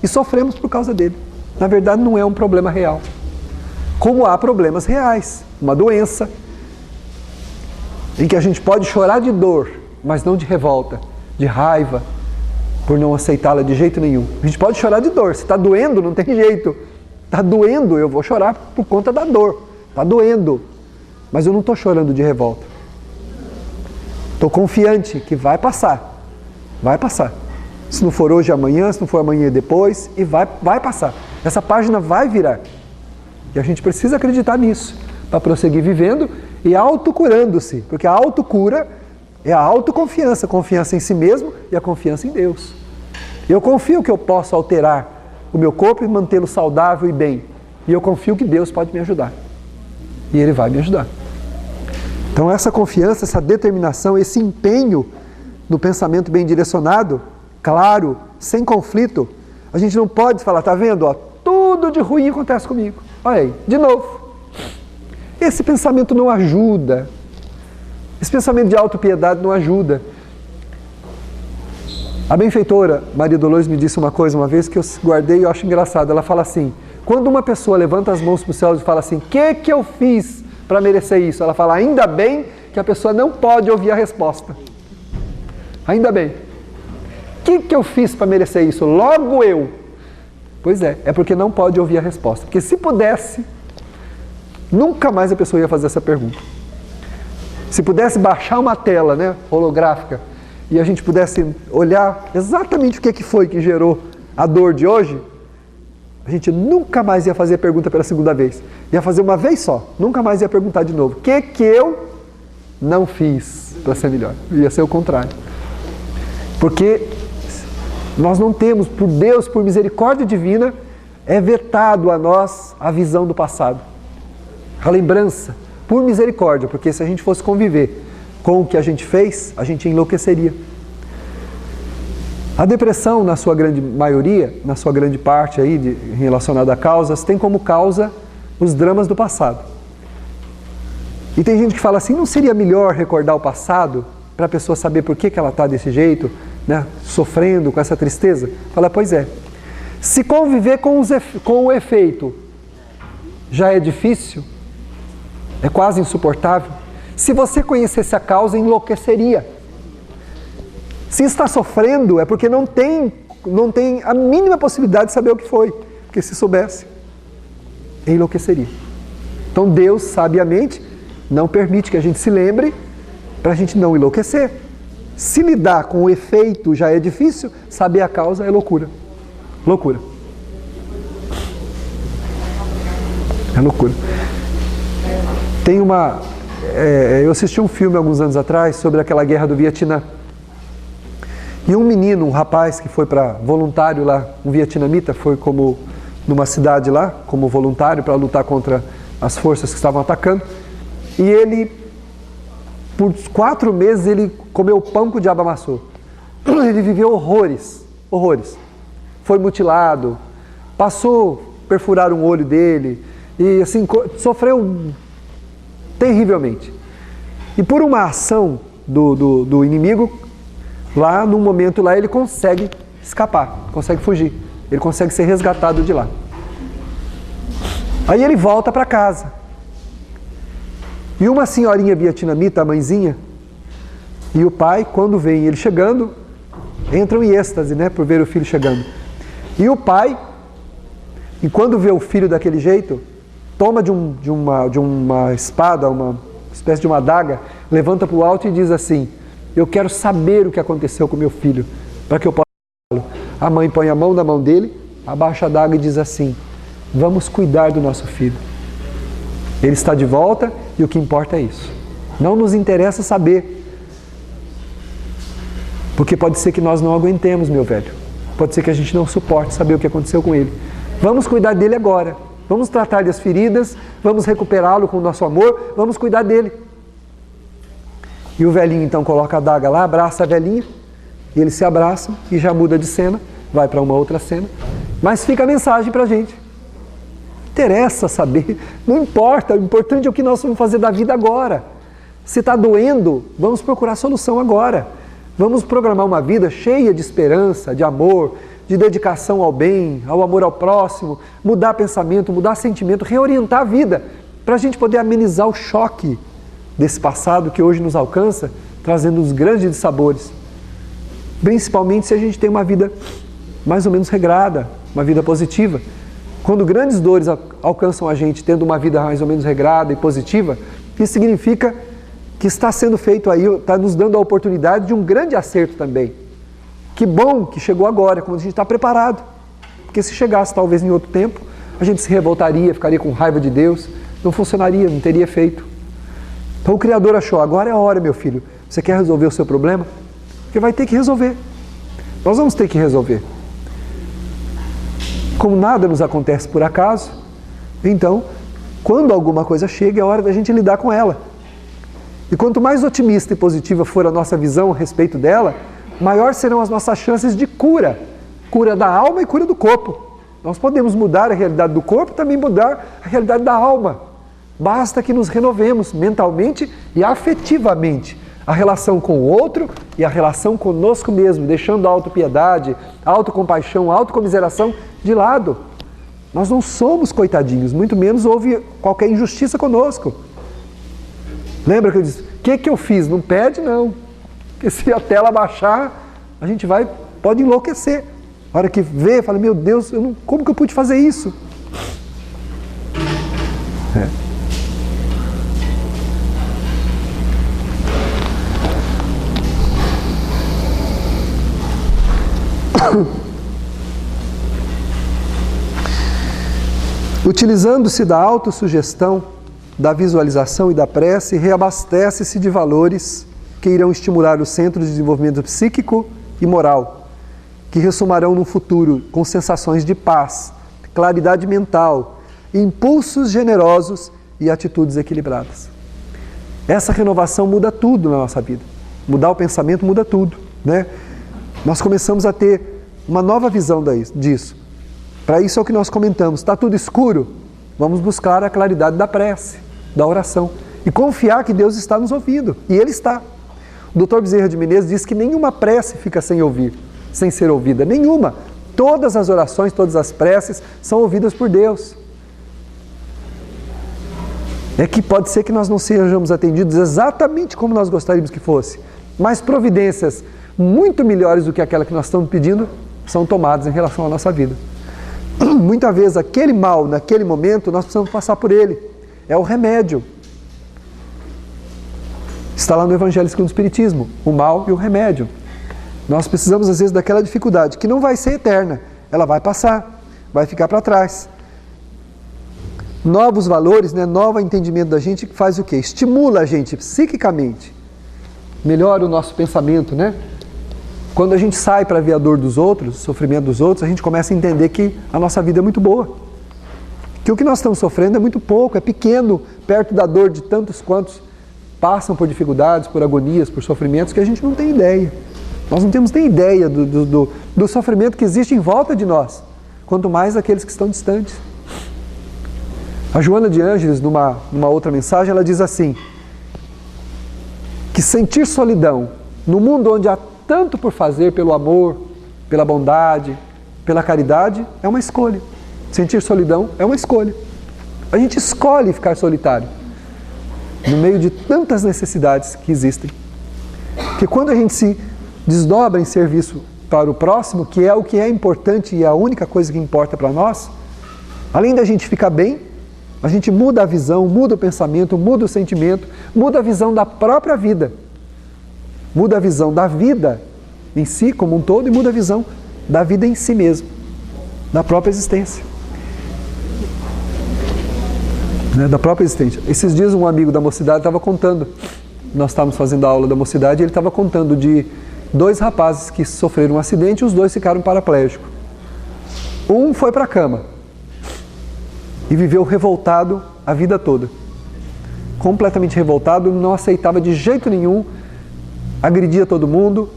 e sofremos por causa dele. Na verdade, não é um problema real. Como há problemas reais, uma doença, em que a gente pode chorar de dor, mas não de revolta, de raiva, por não aceitá-la de jeito nenhum. A gente pode chorar de dor, se está doendo, não tem jeito. Está doendo, eu vou chorar por conta da dor. Está doendo, mas eu não estou chorando de revolta. Estou confiante que vai passar. Vai passar. Se não for hoje, amanhã, se não for amanhã, depois, e vai passar. Essa página vai virar. E a gente precisa acreditar nisso, para prosseguir vivendo e autocurando-se, porque a autocura é a autoconfiança, a confiança em si mesmo e a confiança em Deus. Eu confio que eu posso alterar o meu corpo e mantê-lo saudável e bem. E eu confio que Deus pode me ajudar. E Ele vai me ajudar. Então essa confiança, essa determinação, esse empenho no pensamento bem direcionado, claro, sem conflito, a gente não pode falar, tá vendo? Ó, tudo de ruim acontece comigo. Olha aí, de novo. Esse pensamento não ajuda. Esse pensamento de autopiedade não ajuda. A benfeitora Maria Dolores me disse uma coisa uma vez que eu guardei e eu acho engraçado. Ela fala assim, quando uma pessoa levanta as mãos para o céu e fala assim, o que eu fiz para merecer isso? Ela fala, ainda bem que a pessoa não pode ouvir a resposta. Ainda bem. O que eu fiz para merecer isso? Logo eu. Pois é porque não pode ouvir a resposta. Porque se pudesse, nunca mais a pessoa ia fazer essa pergunta. Se pudesse baixar uma tela, né, holográfica, e a gente pudesse olhar exatamente o que foi que gerou a dor de hoje, a gente nunca mais ia fazer a pergunta pela segunda vez. Ia fazer uma vez só, nunca mais ia perguntar de novo. O que eu não fiz para ser melhor? Ia ser o contrário. Porque nós não temos, por Deus, por misericórdia divina, é vetado a nós a visão do passado. A lembrança, por misericórdia, porque se a gente fosse conviver com o que a gente fez, a gente enlouqueceria. A depressão, na sua grande maioria, na sua grande parte aí relacionada a causas, tem como causa os dramas do passado. E tem gente que fala assim, não seria melhor recordar o passado para a pessoa saber por que ela está desse jeito, né, sofrendo com essa tristeza? Fala, pois é. Se conviver com o efeito já é difícil, é quase insuportável, se você conhecesse a causa, enlouqueceria. Se está sofrendo, é porque não tem a mínima possibilidade de saber o que foi. Porque se soubesse, enlouqueceria. Então Deus, sabiamente, não permite que a gente se lembre para a gente não enlouquecer. Se lidar com o efeito já é difícil, saber a causa é loucura. Loucura. É loucura. Tem eu assisti um filme alguns anos atrás sobre aquela guerra do Vietnã. E um menino, um rapaz que foi para voluntário lá, um vietnamita, foi como numa cidade lá, como voluntário para lutar contra as forças que estavam atacando. E ele, por 4 meses, ele comeu pão que o diabo amassou. Ele viveu horrores, horrores. Foi mutilado, perfuraram um olho dele, e assim, sofreu terrivelmente. E por uma ação do inimigo, lá, num momento lá, ele consegue escapar, consegue fugir. Ele consegue ser resgatado de lá. Aí ele volta para casa. E uma senhorinha vietnamita, a mãezinha, e o pai, quando vem ele chegando, entram em êxtase, né, por ver o filho chegando. E o pai, e quando vê o filho daquele jeito, toma de uma espada, uma espécie de uma adaga, levanta para o alto e diz assim, eu quero saber o que aconteceu com meu filho, para que eu possa falo. A mãe põe a mão na mão dele, abaixa a adaga e diz assim, vamos cuidar do nosso filho. Ele está de volta e o que importa é isso. Não nos interessa saber, porque pode ser que nós não aguentemos, meu velho. Pode ser que a gente não suporte saber o que aconteceu com ele. Vamos cuidar dele agora. Vamos tratar das feridas, vamos recuperá-lo com o nosso amor, vamos cuidar dele. E o velhinho então coloca a adaga lá, abraça a velhinha, e eles se abraçam e já muda de cena, vai para uma outra cena. Mas fica a mensagem para a gente. Interessa saber, não importa, o importante é o que nós vamos fazer da vida agora. Se está doendo, vamos procurar solução agora. Vamos programar uma vida cheia de esperança, de amor, de dedicação ao bem, ao amor ao próximo, mudar pensamento, mudar sentimento, reorientar a vida, para a gente poder amenizar o choque desse passado que hoje nos alcança, trazendo os grandes dissabores. Principalmente se a gente tem uma vida mais ou menos regrada, uma vida positiva. Quando grandes dores alcançam a gente tendo uma vida mais ou menos regrada e positiva, isso significa que está sendo feito aí, está nos dando a oportunidade de um grande acerto também. Que bom que chegou agora, quando a gente está preparado. Porque se chegasse talvez em outro tempo, a gente se revoltaria, ficaria com raiva de Deus, não funcionaria, não teria efeito. Então o Criador achou, agora é a hora, meu filho, você quer resolver o seu problema? Porque vai ter que resolver. Nós vamos ter que resolver. Como nada nos acontece por acaso, então, quando alguma coisa chega, é hora da gente lidar com ela. E quanto mais otimista e positiva for a nossa visão a respeito dela, maior serão as nossas chances de cura. Cura da alma e cura do corpo. Nós podemos mudar a realidade do corpo e também mudar a realidade da alma. Basta que nos renovemos mentalmente e afetivamente. A relação com o outro e a relação conosco mesmo, deixando a autopiedade, a autocompaixão, a autocomiseração de lado. Nós não somos coitadinhos, muito menos houve qualquer injustiça conosco. Lembra que eu disse, o que eu fiz? Não pede não, porque se a tela baixar, a gente pode enlouquecer. A hora que vê, fala, meu Deus, como que eu pude fazer isso? Utilizando-se da autossugestão, da visualização e da prece, reabastece-se de valores que irão estimular os centros de desenvolvimento psíquico e moral, que ressomarão no futuro com sensações de paz, claridade mental, impulsos generosos e atitudes equilibradas. Essa renovação muda tudo na nossa vida. Mudar o pensamento muda tudo, né? Nós começamos a ter uma nova visão disso. Para isso é o que nós comentamos. Está tudo escuro? Vamos buscar a claridade da prece, da oração. E confiar que Deus está nos ouvindo. E Ele está. O Dr. Bezerra de Menezes diz que nenhuma prece fica sem ser ouvida. Nenhuma. Todas as orações, todas as preces são ouvidas por Deus. É que pode ser que nós não sejamos atendidos exatamente como nós gostaríamos que fosse. Mas providências muito melhores do que aquela que nós estamos pedindo são tomadas em relação à nossa vida. Muitas vezes aquele mal, naquele momento, nós precisamos passar por ele. É o remédio. Está lá no Evangelho segundo o Espiritismo, o mal e o remédio. Nós precisamos às vezes daquela dificuldade, que não vai ser eterna. Ela vai passar, vai ficar para trás. Novos valores, novo entendimento da gente faz o quê? Estimula a gente psiquicamente. Melhora o nosso pensamento, Quando a gente sai para ver a dor dos outros, o sofrimento dos outros, a gente começa a entender que a nossa vida é muito boa. Que o que nós estamos sofrendo é muito pouco, é pequeno, perto da dor de tantos quantos passam por dificuldades, por agonias, por sofrimentos que a gente não tem ideia. Nós não temos nem ideia do sofrimento que existe em volta de nós, quanto mais aqueles que estão distantes. A Joana de Ângeles, numa outra mensagem, ela diz assim, que sentir solidão no mundo onde há tanto por fazer pelo amor, pela bondade, pela caridade, é uma escolha. Sentir solidão é uma escolha. A gente escolhe ficar solitário no meio de tantas necessidades que existem. Porque quando a gente se desdobra em serviço para o próximo, que é o que é importante e é a única coisa que importa para nós, além da gente ficar bem, a gente muda a visão, muda o pensamento, muda o sentimento, muda a visão da própria vida. Muda a visão da vida em si, como um todo, e muda a visão da vida em si mesmo, da própria existência. Da própria existência. Esses dias um amigo da mocidade estava contando, nós estávamos fazendo a aula da mocidade, e ele estava contando de 2 rapazes que sofreram um acidente e os 2 ficaram paraplégicos. Um foi para a cama e viveu revoltado a vida toda. Completamente revoltado, não aceitava de jeito nenhum, agredia todo mundo.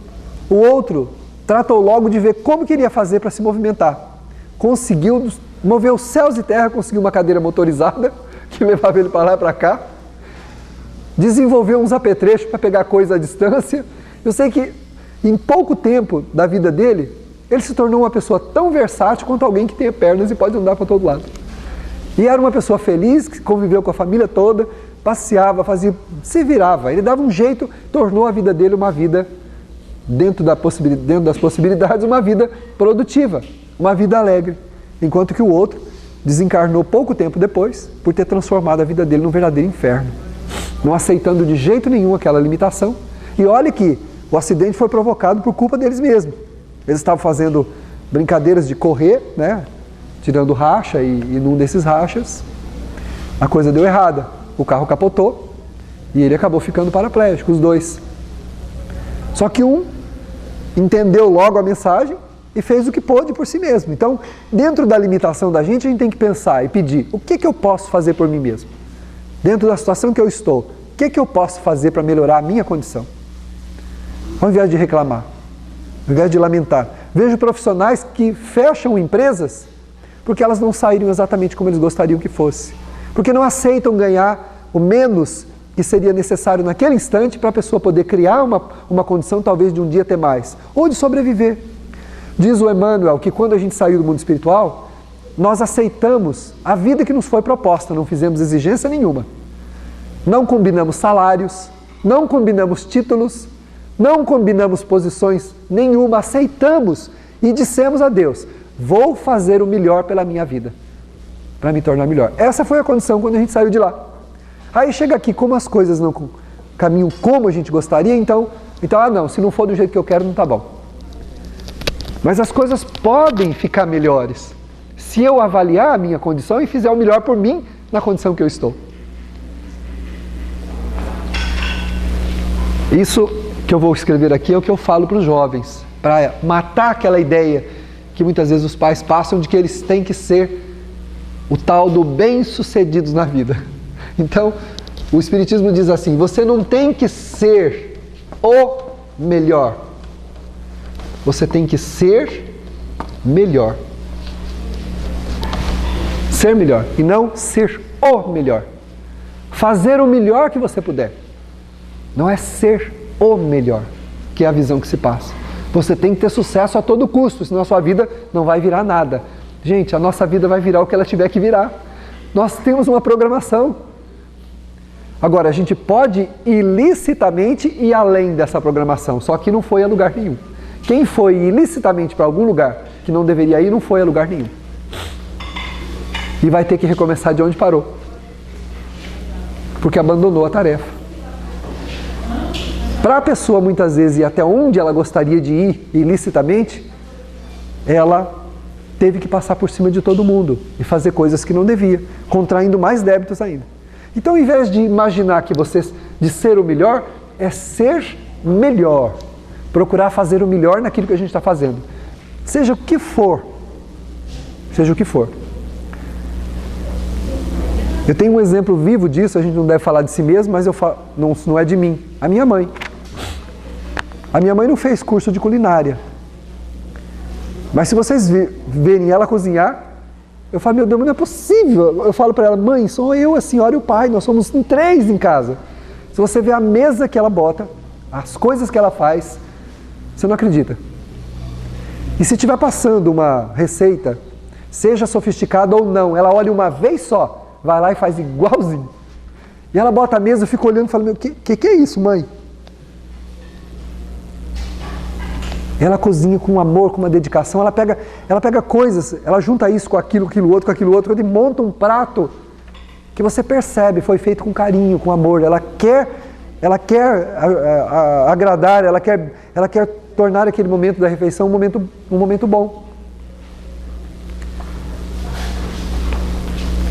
O outro tratou logo de ver como que iria fazer para se movimentar. Conseguiu mover os céus e terra, conseguiu uma cadeira motorizada que levava ele para lá e para cá. Desenvolveu uns apetrechos para pegar coisa à distância. Eu sei que em pouco tempo da vida dele, ele se tornou uma pessoa tão versátil quanto alguém que tenha pernas e pode andar para todo lado. E era uma pessoa feliz, que conviveu com a família toda, passeava, se virava. Ele dava um jeito, tornou a vida dele uma vida, dentro das possibilidades, uma vida produtiva, uma vida alegre. Enquanto que o outro desencarnou pouco tempo depois, por ter transformado a vida dele num verdadeiro inferno. Não aceitando de jeito nenhum aquela limitação. E olha que o acidente foi provocado por culpa deles mesmos. Eles estavam fazendo brincadeiras de correr, tirando racha, e num desses rachas, A coisa deu errada, o carro capotou e ele acabou ficando paraplégico, os dois. Só que um entendeu logo a mensagem e fez o que pôde por si mesmo. Então, dentro da limitação da gente, a gente tem que pensar e pedir: o que eu posso fazer por mim mesmo? Dentro da situação que eu estou, o que eu posso fazer para melhorar a minha condição? Ao invés de reclamar, ao invés de lamentar. Vejo profissionais que fecham empresas porque elas não saíram exatamente como eles gostariam que fosse. Porque não aceitam ganhar o menos que seria necessário naquele instante para a pessoa poder criar uma condição talvez de um dia ter mais, ou de sobreviver. Diz o Emmanuel que quando a gente saiu do mundo espiritual, nós aceitamos a vida que nos foi proposta, não fizemos exigência nenhuma. Não combinamos salários, não combinamos títulos, não combinamos posições nenhuma, aceitamos e dissemos a Deus: vou fazer o melhor pela minha vida, para me tornar melhor. Essa foi a condição quando a gente saiu de lá. Aí chega aqui, como as coisas não caminham como a gente gostaria, então não, se não for do jeito que eu quero, não está bom. Mas as coisas podem ficar melhores se eu avaliar a minha condição e fizer o melhor por mim na condição que eu estou. Isso que eu vou escrever aqui é o que eu falo para os jovens, para matar aquela ideia que muitas vezes os pais passam de que eles têm que ser o tal do bem-sucedidos na vida. Então, o Espiritismo diz assim: você não tem que ser o melhor, você tem que ser melhor. Ser melhor e não ser o melhor. Fazer o melhor que você puder. Não é ser o melhor, que é a visão que se passa. Você tem que ter sucesso a todo custo, senão a sua vida não vai virar nada. Gente, a nossa vida vai virar o que ela tiver que virar. Nós temos uma programação. Agora, a gente pode ilicitamente ir além dessa programação, só que não foi a lugar nenhum. Quem foi ilicitamente para algum lugar que não deveria ir, não foi a lugar nenhum. E vai ter que recomeçar de onde parou. Porque abandonou a tarefa. Para a pessoa, muitas vezes, ir até onde ela gostaria de ir ilicitamente, ela teve que passar por cima de todo mundo e fazer coisas que não devia, contraindo mais débitos ainda. Então, ao invés de imaginar que de ser o melhor, é ser melhor. Procurar fazer o melhor naquilo que a gente está fazendo. Seja o que for. Seja o que for. Eu tenho um exemplo vivo disso, a gente não deve falar de si mesmo, mas não é de mim. A minha mãe. A minha mãe não fez curso de culinária. Mas se vocês verem ela cozinhar, eu falo: meu Deus, não é possível. Eu falo para ela: mãe, sou eu, a senhora e o pai, nós somos 3 em casa. Se você ver a mesa que ela bota, as coisas que ela faz, você não acredita. E se estiver passando uma receita, seja sofisticada ou não, ela olha uma vez só, vai lá e faz igualzinho. E ela bota a mesa, eu fico olhando e falo: meu, que é isso, mãe? Ela cozinha com amor, com uma dedicação, ela pega coisas, ela junta isso com aquilo outro, e monta um prato que você percebe, foi feito com carinho, com amor. Ela quer agradar, ela quer tornar aquele momento da refeição um momento bom.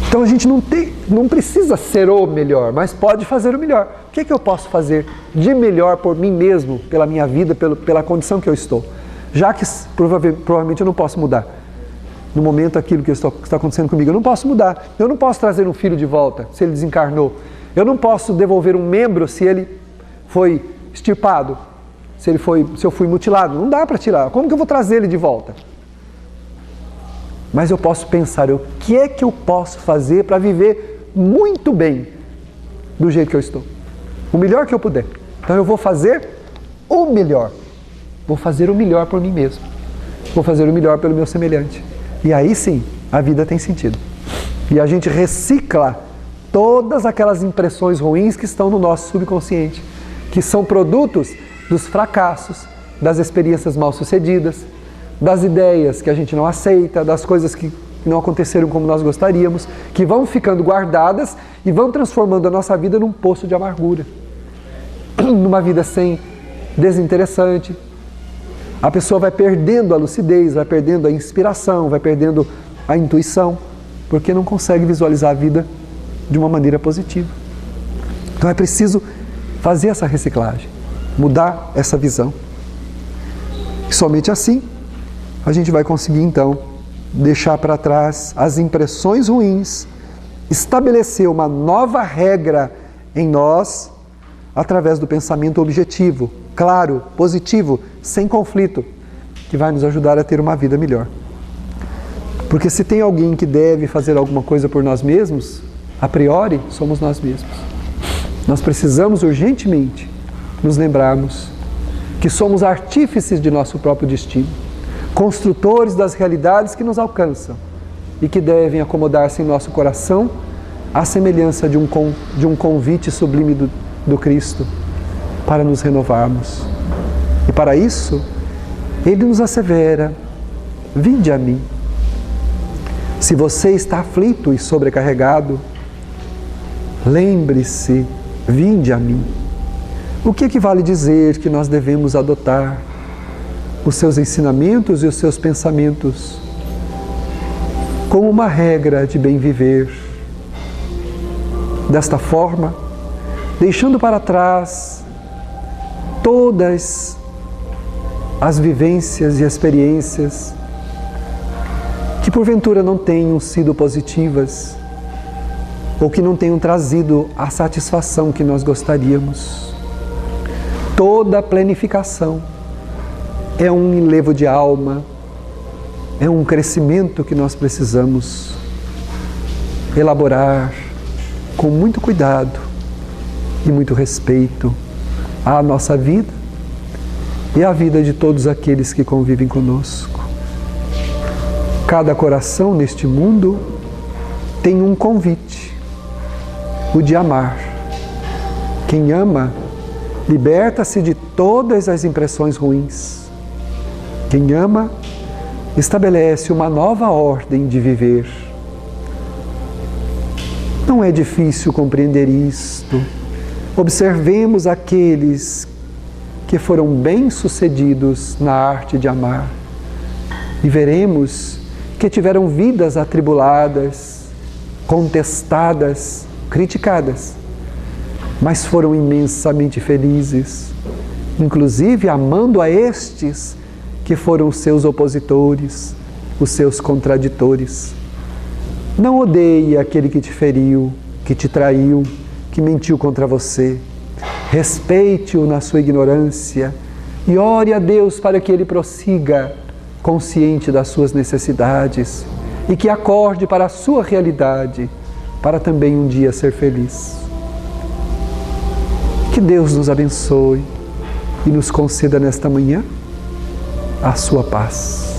Então a gente não precisa ser o melhor, mas pode fazer o melhor. O que eu posso fazer de melhor por mim mesmo, pela minha vida, pela condição que eu estou? Já que provavelmente eu não posso mudar. No momento aquilo que está acontecendo comigo, eu não posso mudar. Eu não posso trazer um filho de volta se ele desencarnou. Eu não posso devolver um membro se ele foi extirpado, se eu fui mutilado. Não dá para tirar. Como que eu vou trazer ele de volta? Mas eu posso pensar: o que é que eu posso fazer para viver muito bem do jeito que eu estou? O melhor que eu puder. Então eu vou fazer o melhor. Vou fazer o melhor por mim mesmo. Vou fazer o melhor pelo meu semelhante. E aí sim, a vida tem sentido. E a gente recicla todas aquelas impressões ruins que estão no nosso subconsciente, que são produtos dos fracassos, das experiências mal-sucedidas, das ideias que a gente não aceita, das coisas que não aconteceram como nós gostaríamos, que vão ficando guardadas e vão transformando a nossa vida num poço de amargura, numa vida desinteressante. A pessoa vai perdendo a lucidez, vai perdendo a inspiração, vai perdendo a intuição, porque não consegue visualizar a vida de uma maneira positiva. Então é preciso fazer essa reciclagem, mudar essa visão. E somente assim a gente vai conseguir então deixar para trás as impressões ruins, estabelecer uma nova regra em nós através do pensamento objetivo, claro, positivo, sem conflito, que vai nos ajudar a ter uma vida melhor. Porque se tem alguém que deve fazer alguma coisa por nós mesmos, a priori, somos nós mesmos. Nós precisamos urgentemente nos lembrarmos que somos artífices de nosso próprio destino, construtores das realidades que nos alcançam e que devem acomodar-se em nosso coração à semelhança de um convite sublime do Cristo para nos renovarmos. E para isso, Ele nos assevera: vinde a mim. Se você está aflito e sobrecarregado, lembre-se, vinde a mim. O que equivale dizer que nós devemos adotar os seus ensinamentos e os seus pensamentos como uma regra de bem viver. Desta forma, deixando para trás todas as vivências e experiências que porventura não tenham sido positivas ou que não tenham trazido a satisfação que nós gostaríamos. Toda planificação é um enlevo de alma, é um crescimento que nós precisamos elaborar com muito cuidado e muito respeito à nossa vida e à vida de todos aqueles que convivem conosco. Cada coração neste mundo tem um convite, o de amar. Quem ama, liberta-se de todas as impressões ruins. Quem ama, estabelece uma nova ordem de viver. Não é difícil compreender isto. Observemos aqueles que foram bem-sucedidos na arte de amar e veremos que tiveram vidas atribuladas, contestadas, criticadas, mas foram imensamente felizes, inclusive amando a estes que foram os seus opositores, os seus contraditores. Não odeie aquele que te feriu, que te traiu, que mentiu contra você. Respeite-o na sua ignorância e ore a Deus para que ele prossiga consciente das suas necessidades e que acorde para a sua realidade, para também um dia ser feliz. Que Deus nos abençoe e nos conceda nesta manhã a sua paz.